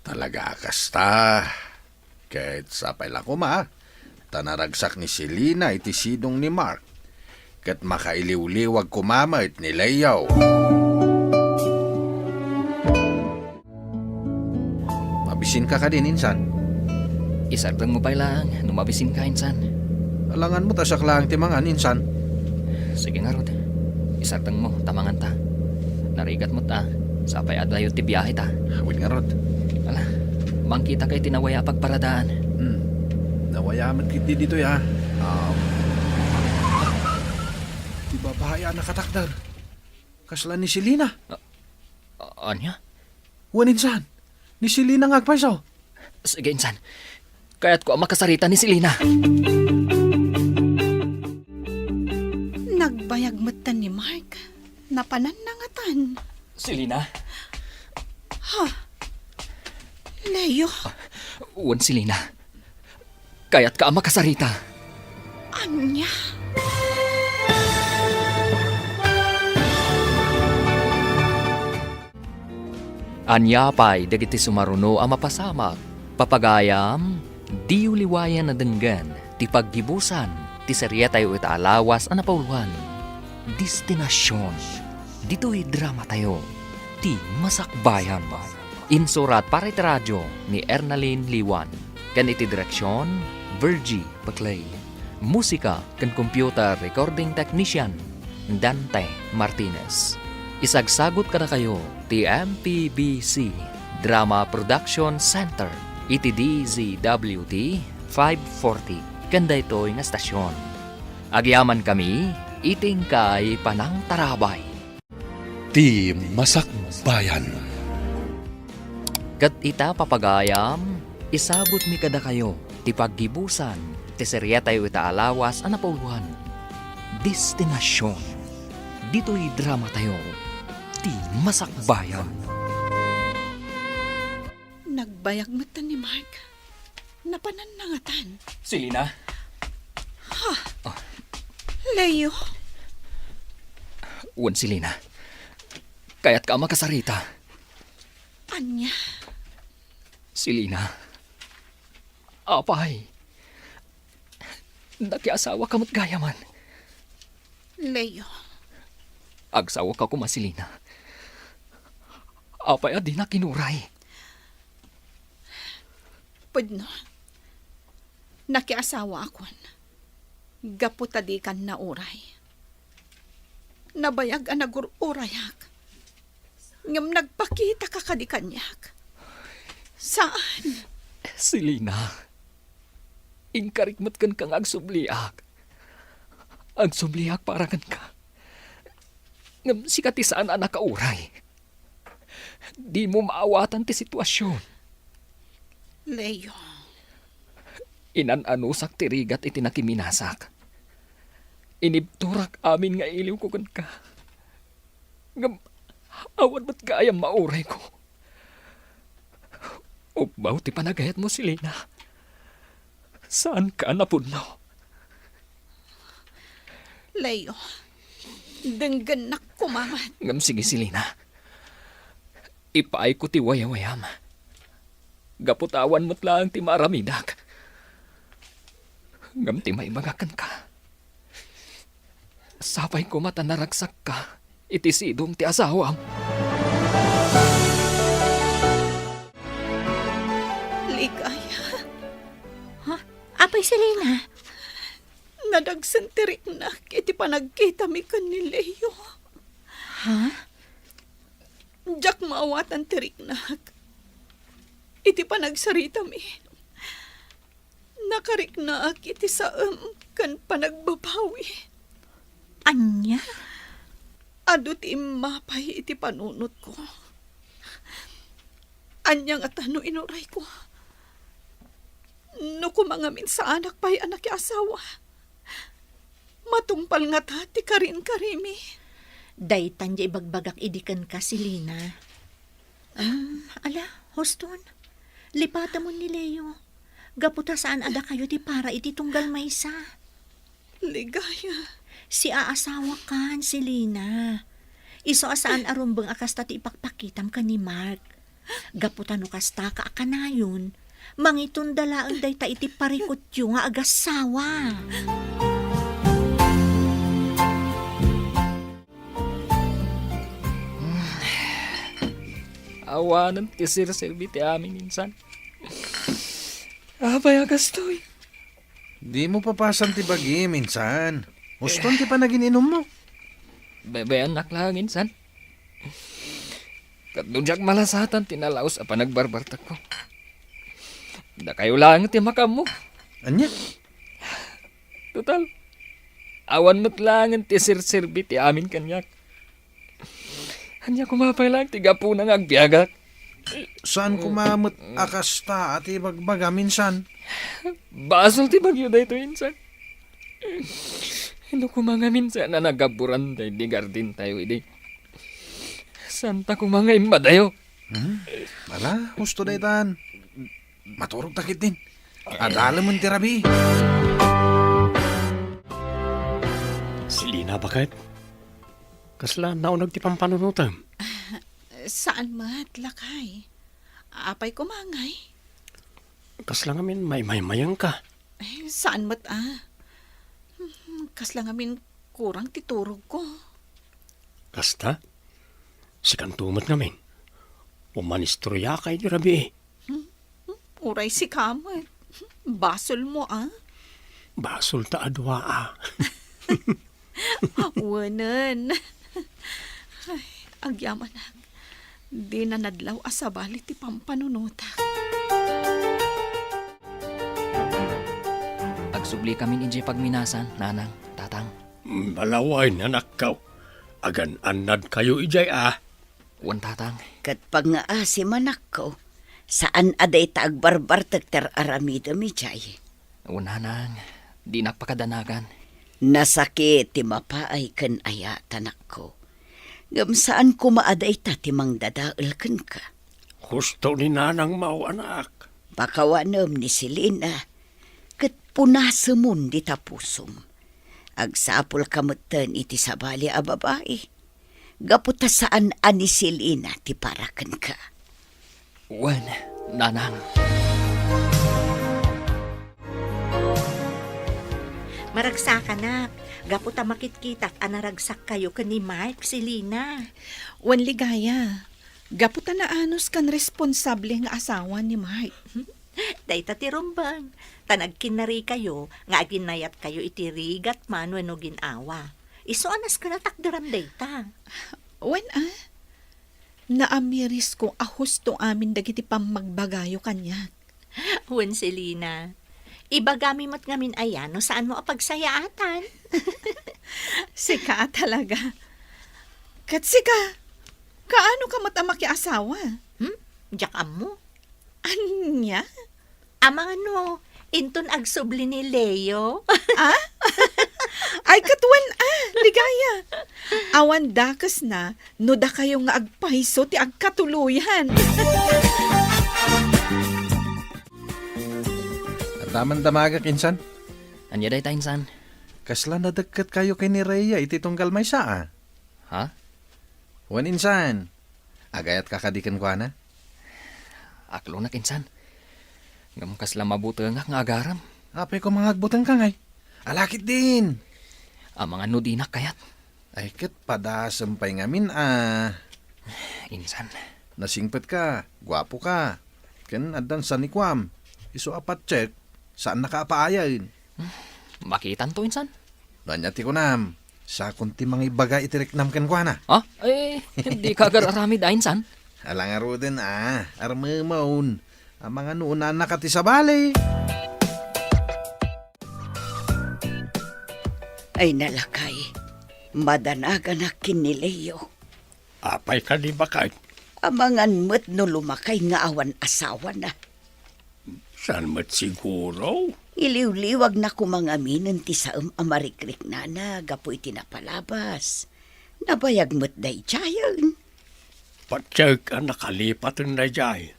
Talaga kasta. Kahit sapay lang kuma. Tanaragsak ni Selena iti sidong ni Mark. Kat makailiw-liwag kumamait ni Leo. Mabisin ka din, Insan. Isardang mo pa lang, numabisin ka insan. Alangan mo tasak lang ti mga Insan. Sige nga rod. Isardang mo, tamangan ta. Narigat mo ta, sapay adayo ti biyahe ta. Hawin nga rod. Ala, mangkita kay tinawaya pagparadaan. Nawayaman kiti dito ya. Di ba bahaya nakatakdar? Kasla ni Selena. Anya? Wan Insan. Ni Selena nga agpaisaw. Sige insan. Kaya't ko ang makasarita ni Selena. Nagbayag matan ni Mark. Napananangatan. Selena? Leo, Uwan Selena. Kaya't ka ang makasarita. anya? Anya pa'y dagiti sumaruno ang mapasamak. Papagayam, di uliwayan na denggan. Ti paggibusan, ti seriya tayo italawas ang napauluhan. Destinasyon. Dito'y drama tayo. Ti Masakbayan. Insurat para iti radyo ni Ernalyn Liwan. Kan iti direksyon, Virgie Paclay. Musika kan computer recording technician, Dante Martinez. Isagsagot kada kayo ti MPBC Drama Production Center iti DZWT 540 kanda ito'y nga stasyon. Agyaman kami iting kay Panang Tarabay. Ti Masakbayan. Kat ita papagayam, isabot mi kada kayo ti paggibusan ti serya tayo ita alawas anapuluhan. Destinasyon. Dito'y drama tayo. Ti Masakbayan. Nagbayag mata ni Mark. Napananangatan. Silina. Leo, Uwan Silina. Kaya't ka makasarita. anya, Silina. Apay. Nakiasawa ka mo't gayaman. Leo, Agsawa ka kumasilina. Apay adi na kinuray. pudno. Nakiasawa akon. Gaputadi kan na uray. Nabayag ang nagururayak. Ngam nagpakita ka kadikanyak. Saan? Silina. Ingkarikmat kan kang agsubliak. Agsubliak para kan ka. Ngam sikatisaan anak ka uray. Di mo maawatan ti sitwasyon. Leo, Inananusak tirigat iti nakiminasak. Inibturak amin nga iliw ko kan ka. Ngam, awan ba't gayang mauray ko? Ubaw ti panagayat mo, Silina. Saan ka napuno? Leo, denggan na kumamat. Ngam sige, Silina. Ipaay ko ti wayawayam. Gaputawan mo't lang ti maramidak. Ngam ti maibagakan ka. Sapay ko mata naragsak ka. Iti sidong ti asawam. Ligaya, Apay Selena. nadagsan tirik na iti panagkita mi kan ni Leo. Diyak maawatan tirik na. Iti panagsarita mi. Nakarik na iti saam kan panagbabawi. Anya? Ado ti mapay iti panunot ko. Anyang at ano inuray ko. No kumangamin sa anak pa'y anak ki asawa. Matungpal nga ta ti karin karimi. Daytan di ibagbagak idikan ka, Silina. Ala, Hoston. Lipata mo ni Leo. Gaputa saan ada kayo ti para iti tunggal maysa. Ligaya. Si aasawa kan, Silina. Iso asaan arumbang akasta ti ipakpakitam ka ni Mark. Gaputa no kasta ka akanayon. Mangitun dalaan day ta iti parikot yung nga agasawa. Awanan ti sirsilbi ti amin insan. Abay agastoy. Di mo papasan ti bagi, minsan. Huston ti pa naging inom mo. Bebe anak lang insan. Katnudyak malasatan tinalaos a panagbarbartak ko. Da kayo lang ti makam mo. Anya? Total. Awan mo't lang ti sirsilbi ti amin kanyak. Anya kumapay lang ti gapu nang agbiagak. Saan kumamot akasta at ibagbaga minsan? Basol ti bagyo da ito insan. Ano ko mga minsan na nagaburan tayo di gardin tayo idi. Santa ko mga imadayo. Wala, gusto na itan. Maturog takit din. Adala mo tirabi. Silina, bakit? Kasla naunag ti pampanunutam. Saan mat lakay? Apay kumangay. Kasla ngamin may-mayang ka. Saan mat Kas lang amin kurang titurog ko. Kasta? Sikantumat ngamin. Umanistroya kay di rabi eh. Uray si kamat. Basol mo, ah. Basol ta adwa ah. Wanan. Ay, agyaman na. Di na nadlaw asabali ti pampanunuta. Agsubli kami inji pagminasan, nanang, tatang. Malaway na nakaw. Agan anad kayo ijay ah. Wan tatang. Kat pag nga si manak ko, saan aday taagbarbar tagter aramida mi jay. Wan nanang, di nakpakadanagan. Nasakit ti mapaay kan aya tanak ko. Ngam saan ko maaday ta ti mang dadaal kan ka. Gusto ni nanang mao anak. Pakawanom ni Selena, kat punasamon di tapusom. Agsapol kamutan iti sabali a babae. Gaputa saan ani Selena ti parakan ka. Wan, nanang. Maragsakan na. Gaputa makitkitak anaragsak kayo ni Mark, Selena. Wan ligaya. Gaputa na anos kan responsable nga asawa ni Mark. Dayta ti rumbang. Tanagkinari kayo, nga aginayat kayo itirigat man wano ginawa. Iso anas ka na takdaram dayta. Wan naamiris ko ahos to amin dagiti pamagbagayo kanya. Wen, Selena. Ibagami mo't ngamin ayan no saan mo apagsayaatan. Sika talaga. Kat sika, kaano ka matamaki asawa? Jakam mo. Anya? Amang ano, inton agsubli ni Leo. Ay katuan ligaya. Awan dakas na, no da kayo nga agpaiso ti agkatuluyan. At taman damaga, kinsan. Anya day tainsan. Kasla na dagkat kayo kay ni Rhea, iti tunggal may saa. Ha? Wan insan. Agayat kakadikan ko na. Aklo na kinsan. Ngam kasla mabuti nga agaram. Apay ko mga agbutan ka ngay. Alakit din. Ang mga nudinak kayat. Ay kat padasampay ngamin ah. Insan. Nasingpet ka, gwapo ka. Ken adan sa nikwam. Iso apat check, saan nakapaayain? Makitan to insan. Nanyati ko nam, sa kunti mga ibaga itiriknam ken kwa na. Ha? Hindi ka agararami da insan. Alangaro din armamaun. Ang mga nuunan nakati sa balay. Ay nalakay, madanagan na kinileo. Apay ka di ba kay? Amangan mo't no lumakay nga awan asawa na. Saan mat siguro? Iliw-liwag na kumangaminan ti saam amarikrik na gapo iti napalabas. Nabayag mo't day chayan. Patsag ang nakalipatan na jay.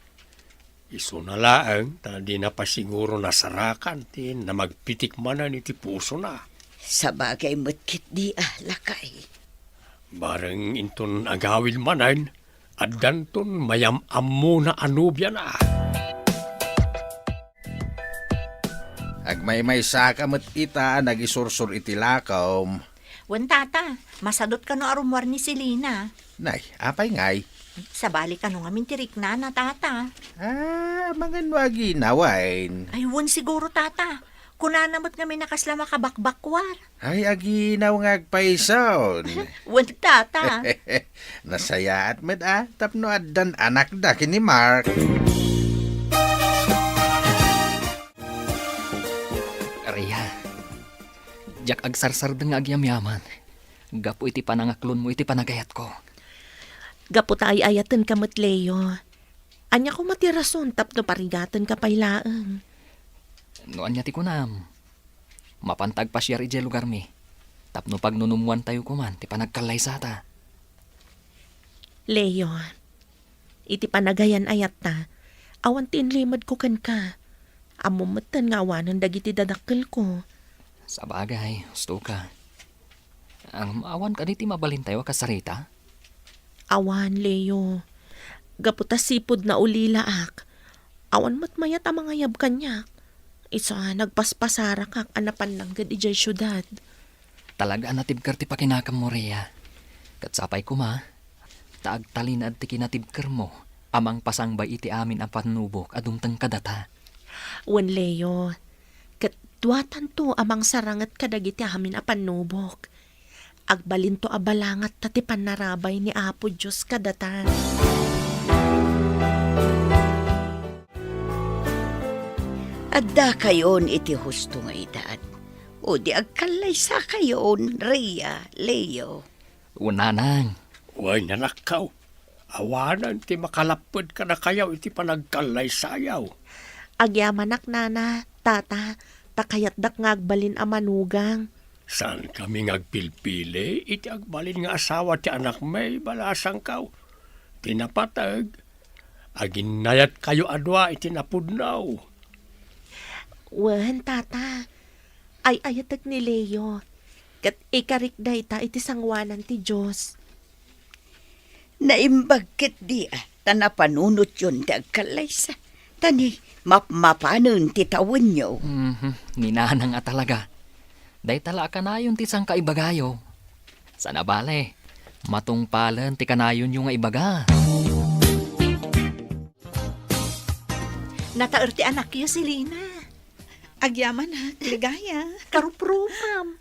Iso na laang, ta di na pa siguro nasarakan ti na magpitik manan iti puso na. Sa bagay mo't kit di lakay. Barang inton agawil manan, at danton mayam-am mo na anubya na. Agmay-may saka mo't ita nagisursur iti lakaw. Wen tata, masadot ka no arumwar ni Selena. Nay, apay ngay. Sa bali ka no ngamin tirik na tata. Mga nwagi nawain. Ay, wen siguro tata. Kunanamot nga may nakasla makabakbakwar. Ay, aginaw nga agpaisaon. Wen tata. Nasaya at med tapno addan anak da kini Mark. Rhea. Jak agsarsar nga agyamyaman. Gapo iti panangaklon mo iti panagayat ko. Gapo tayo ayatan ka mat Leo. Anya ko matirason tapno parigatan ka pailaan. Noan niya ti kunam. Mapantag pa siya ije lugar mi. Tapno pagnunumuan tayo kuman, ti panagkalay sa ta. Leo, iti panagayan ayat ta. Awan tinlimad ko kan ka. Amumatan nga awanan dagiti dadakkel ko. Sa bagay, gusto ka. Ang awan ka ti mabalin tayo kasarita. Awan, Leo. Gaputa sipod na ulilaak. Awan matmayat ang mga yab kanyak. Isa nagpaspasara kak anapan lang gad ijay syudad. Talaga natibkar ti pakinakam mo, Rhea. Katsapay ko ma. Taag talinad ti kinatibker mo, amang pasangbay iti amin ang panubok adung kadata. Wan Leo, kat duwatan to amang sarangat kadagiti amin a panubok. Agbalin to abalangat tati panarabay ni Apo Diyos kadata. Adda kayon iti husto nga edad. O di agkalay sa kayon, Rhea, Leo. Unanang, Uy, nanakaw. Awanan ti makalapod ka na kayaw iti panagkalay sayaw. Agyamanak nana, tata, takayatdak nga agbalin a manugang. Saan kami ngagpilpili, iti agbalin nga asawa ti anak may balasang kaw. Tinapatag, aginayat kayo adwa iti napudnaw. Wan, tata, ay ayatag ni Leo. Kat ikarikday ta iti sangwanan ti Diyos. Naimbagkit di tanapanunot yun ti agkalay sa. Tani, mapanon ti tawon nyo. ninanang at talaga. Day tala kanayon ti sang kaibagayo. Sa nabale, matungpalan ti kanayon yung ibaga. Nataer ti anak yu si Lina. Agyaman ha, ligaya. Karuprupam.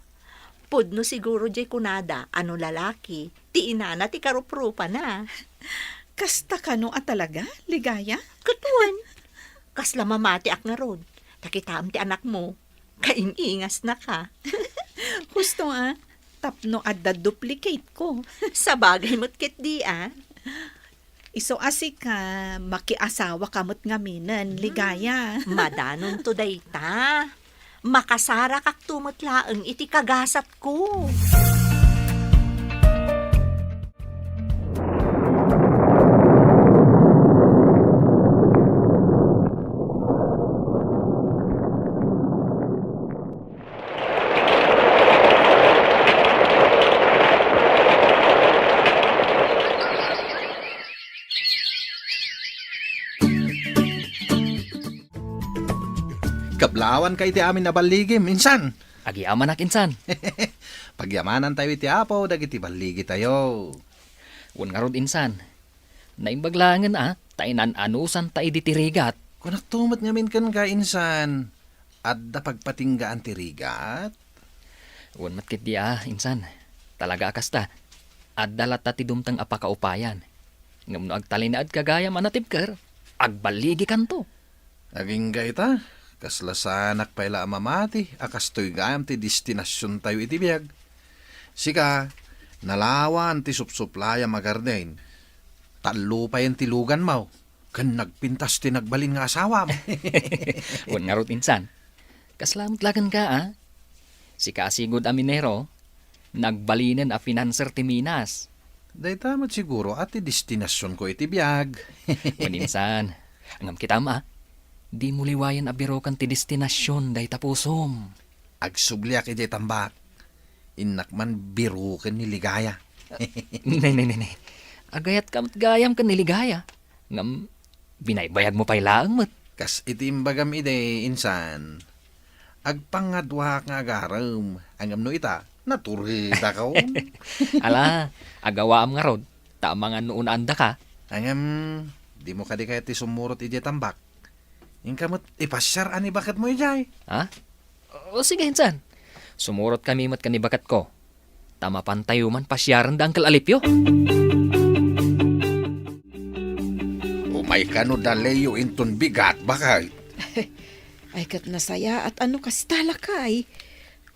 Pudno siguro jay kunada, ano lalaki, ti inana ti karuprupa na. Kasta ka no talaga, ligaya? Katuan. Kasla mamati ak nga rod. Takitam ti anak mo. Kaingingas na ka. Husto tapno adda duplicate ko. Sa bagay mo't kit di Iso asi ka, makiasawa kamot ngaminan, ligaya. Madanon to dayta. Makasara kak tumutlaeng iti kagasat ko. Kablawan ka iti amin na baligi, minsan. Agyaman na kinsan. Pagyamanan tayo iti apo, dagiti baligi tayo. Un nga rod insan. Naimbaglangan tainan anusan ta iditirigat. Kung naktumat ngamin kan ka, insan, adda pagpatinggaan ti rigat. Un matkit di insan. Talaga akasta. At dalat ti dumtang apakaupayan. Ngam no agtalinaad kagaya manatibker. Agbaligi kanto. Aging gaita, kaslasanak paila amamati, akastoy gayam ti destinasyon tayo iti biyag. Sika, nalawan ti supsuplaya magarden. Talo pa yung tilugan mo. Kan nagpintas ti nagbalin nga asawa mo. Un nga rod insan. Kaslamot lagan ka Si kasigod a minero, nagbalinen a financer ti Minas. Day tamat siguro ati destinasyon ko iti biyag. Un insan, angam kita di mo liwayan a birokan ti destinasyon day tapusom. Agsubliak iti tambak. Inak man biruken ni ligaya. Nay. Agayat kamat gayam ka niligaya. Ngam, binaybayag mo pa'y laang mat. Kas iti imbagam ide insan. Agpangadwa nga agaram. Angam no ita, naturida ka. Ala, agawaam nga rod. Tamang noon anda ka. Angam, di mo kadi kaya ti sumurot iti tambak. Yung kamot ipasyar ani bakat mo ijay. Ha? O sige, insan. Sumurot kami mat kanibakat ko. Tama pantayo man pasyaran da ang kalalipyo. Umay ka no daleyo inton bigat bakay. Ay kat nasaya at ano kastalakay.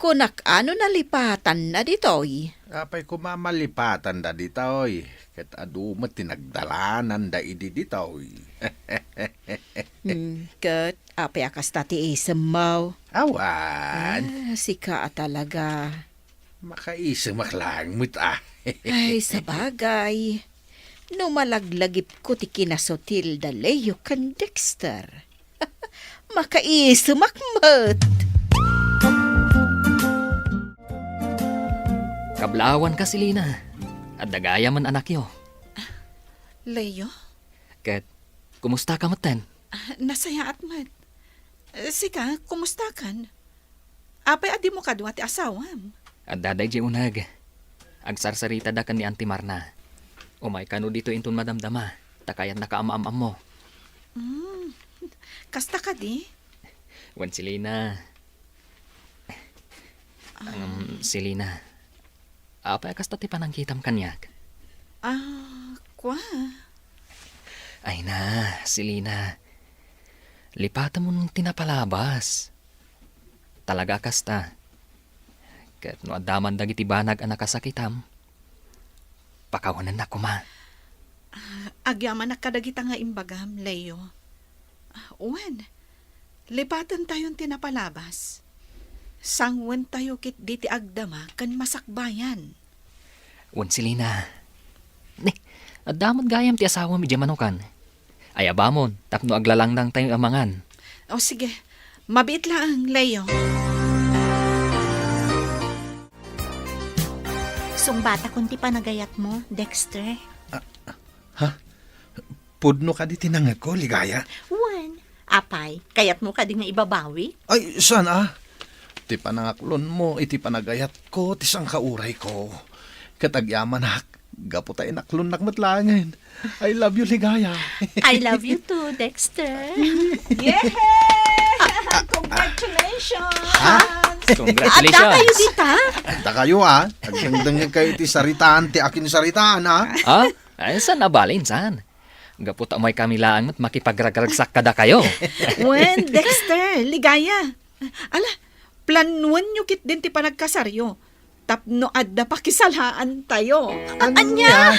Kunak ano nalipatan na ditoy. Apay kumamalipatan da ditoy. Ket adumat tinagdalanan da idi ditoy. Kat apay akas tati isem mo. Awan. Sika talaga. Makaisamak lang mo't Ay, sa bagay. No malaglagip ko ti kinasotil da Leo kan Dexter. Makaisamakmat. Kablawan ka silina. At dagaya man anak yo. Leo, Kat, kumusta ka matan? nasaya at mat. Sika, kumusta kan? Apay adi mo kadwa ti asawam. At daday di unag. Agsarsarita da kan ni Auntie Marna. Umay ka no dito inton madamdama. Takayan nakaamam-am mo. Kasta ka di? Wan Selina. Selina. Apa kasta ti panangkitam kanyak? Kwa? Ay na, Selina. Lipatan mo nung tinapalabas. Talaga kasta. Kat no adaman dagiti banag ang nakasakitam. Pakawanan na kuma. Agyaman na kadagita nga imbagam, Leo. Uwan, lipatan tayong tinapalabas. Sangwan tayo kit diti agdama kan masakbayan. Wan Selina. Adaman gayam ti asawa mi manukan. Ay abamon, tapno aglalangdang tayong amangan. O sige, mabit lang, Leo. Sungbata kunti panagayat mo, Dexter. Pudno ka di tinangag ko, ligaya. Wan, apay, kayat mo ka din nga ibabawi? Ay, sana. Ti panangaklon mo, iti panagayat ko, ti sang kauray ko. Katagyaman hak, gapo tayo naklon nakmatlangan. I love you, ligaya. I love you too, Dexter. Congratulations! Congratulations! Ada kayo dita? Anta kayo Agdangdang kayo ti saritaan, ti akin saritaan Ha? Ay, saan nabalin, saan? Gaputa mo'y kamilaan at makipagragragsak kada kayo. Wen, Dexter, ligaya. Ala, planuan nyo kit din ti panagkasaryo. Tapno adda pakisalhaan tayo. Anya?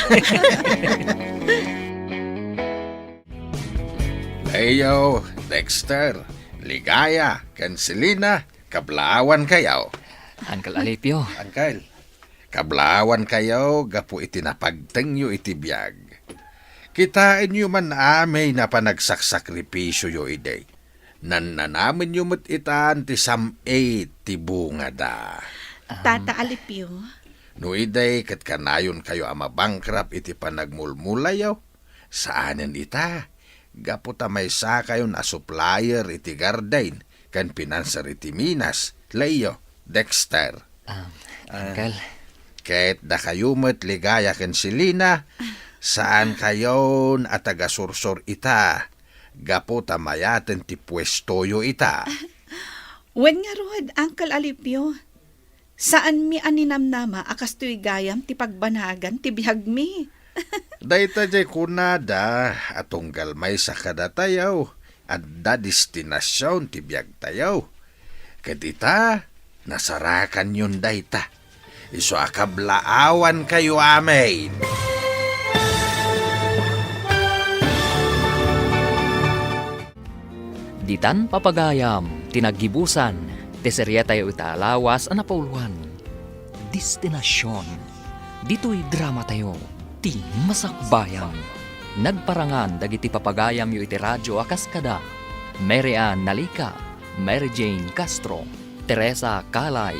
Leo, Dexter, ligaya, Selina, kablawan kayo. Uncle Alipio. Angkel, kablawan kayo, gapo itinapagteng yo itibiyag. Kitain nyo man amay na panagsakripisyo yo iday. Nananamin nyo mo't itaan ti sam-8 ti bunga da. Tata Alipio. No iday kat kanayon kayo ama bankrupt iti panagmulmulayaw. Saanan ita? Gapo ta may sa kayo na supplier iti Gardain kan pinansar iti Minas. Leo, Dexter. Uncle. Kahit da kayo mo't ligaya Selina, saan kayo at taga-sursur ita? Gapo tamayaten ti pwestoyo ita. Wen nga rod, Uncle Alipio. Saan mi aninamnama akas tuy gayam ti pagbanagan ti bihag mi? Dayta jay kunada atong galmay sa kadatayaw at da destinasyon ti biyag tayaw. Kadita, nasarakan yun dayta. Iso akablaawan kayo amin. Ditan papagayam, tinagibusan, teserya tayo italawas anapuluan. Destinasyon. Dito'y drama tayo, ti masakbayan. Nagparangan dagiti papagayam yu iti radyo akas kada. Mary Ann Nalika, Mary Jane Castro, Teresa Calay,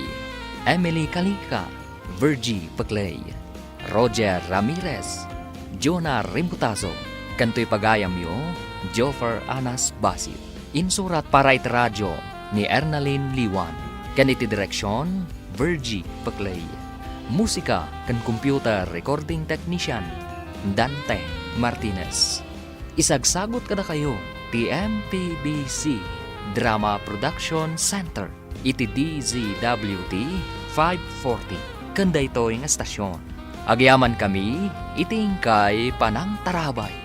Emily Kalika, Virgie Paclay, Roger Ramirez, Jonah Rimbutazo, kanto'y pagayam yu, Joffer Anas Basit. Insurat para iti radyo ni Ernalyn Liwan. Kaniti direksyon, Virgie Paclay. Musika kan computer recording technician, Dante Martinez. Isagsagot kada kayo, TMPBC Drama Production Center. Iti DZWT 540. Kanda ito yung estasyon. Agyaman kami, itingkay panang tarabay.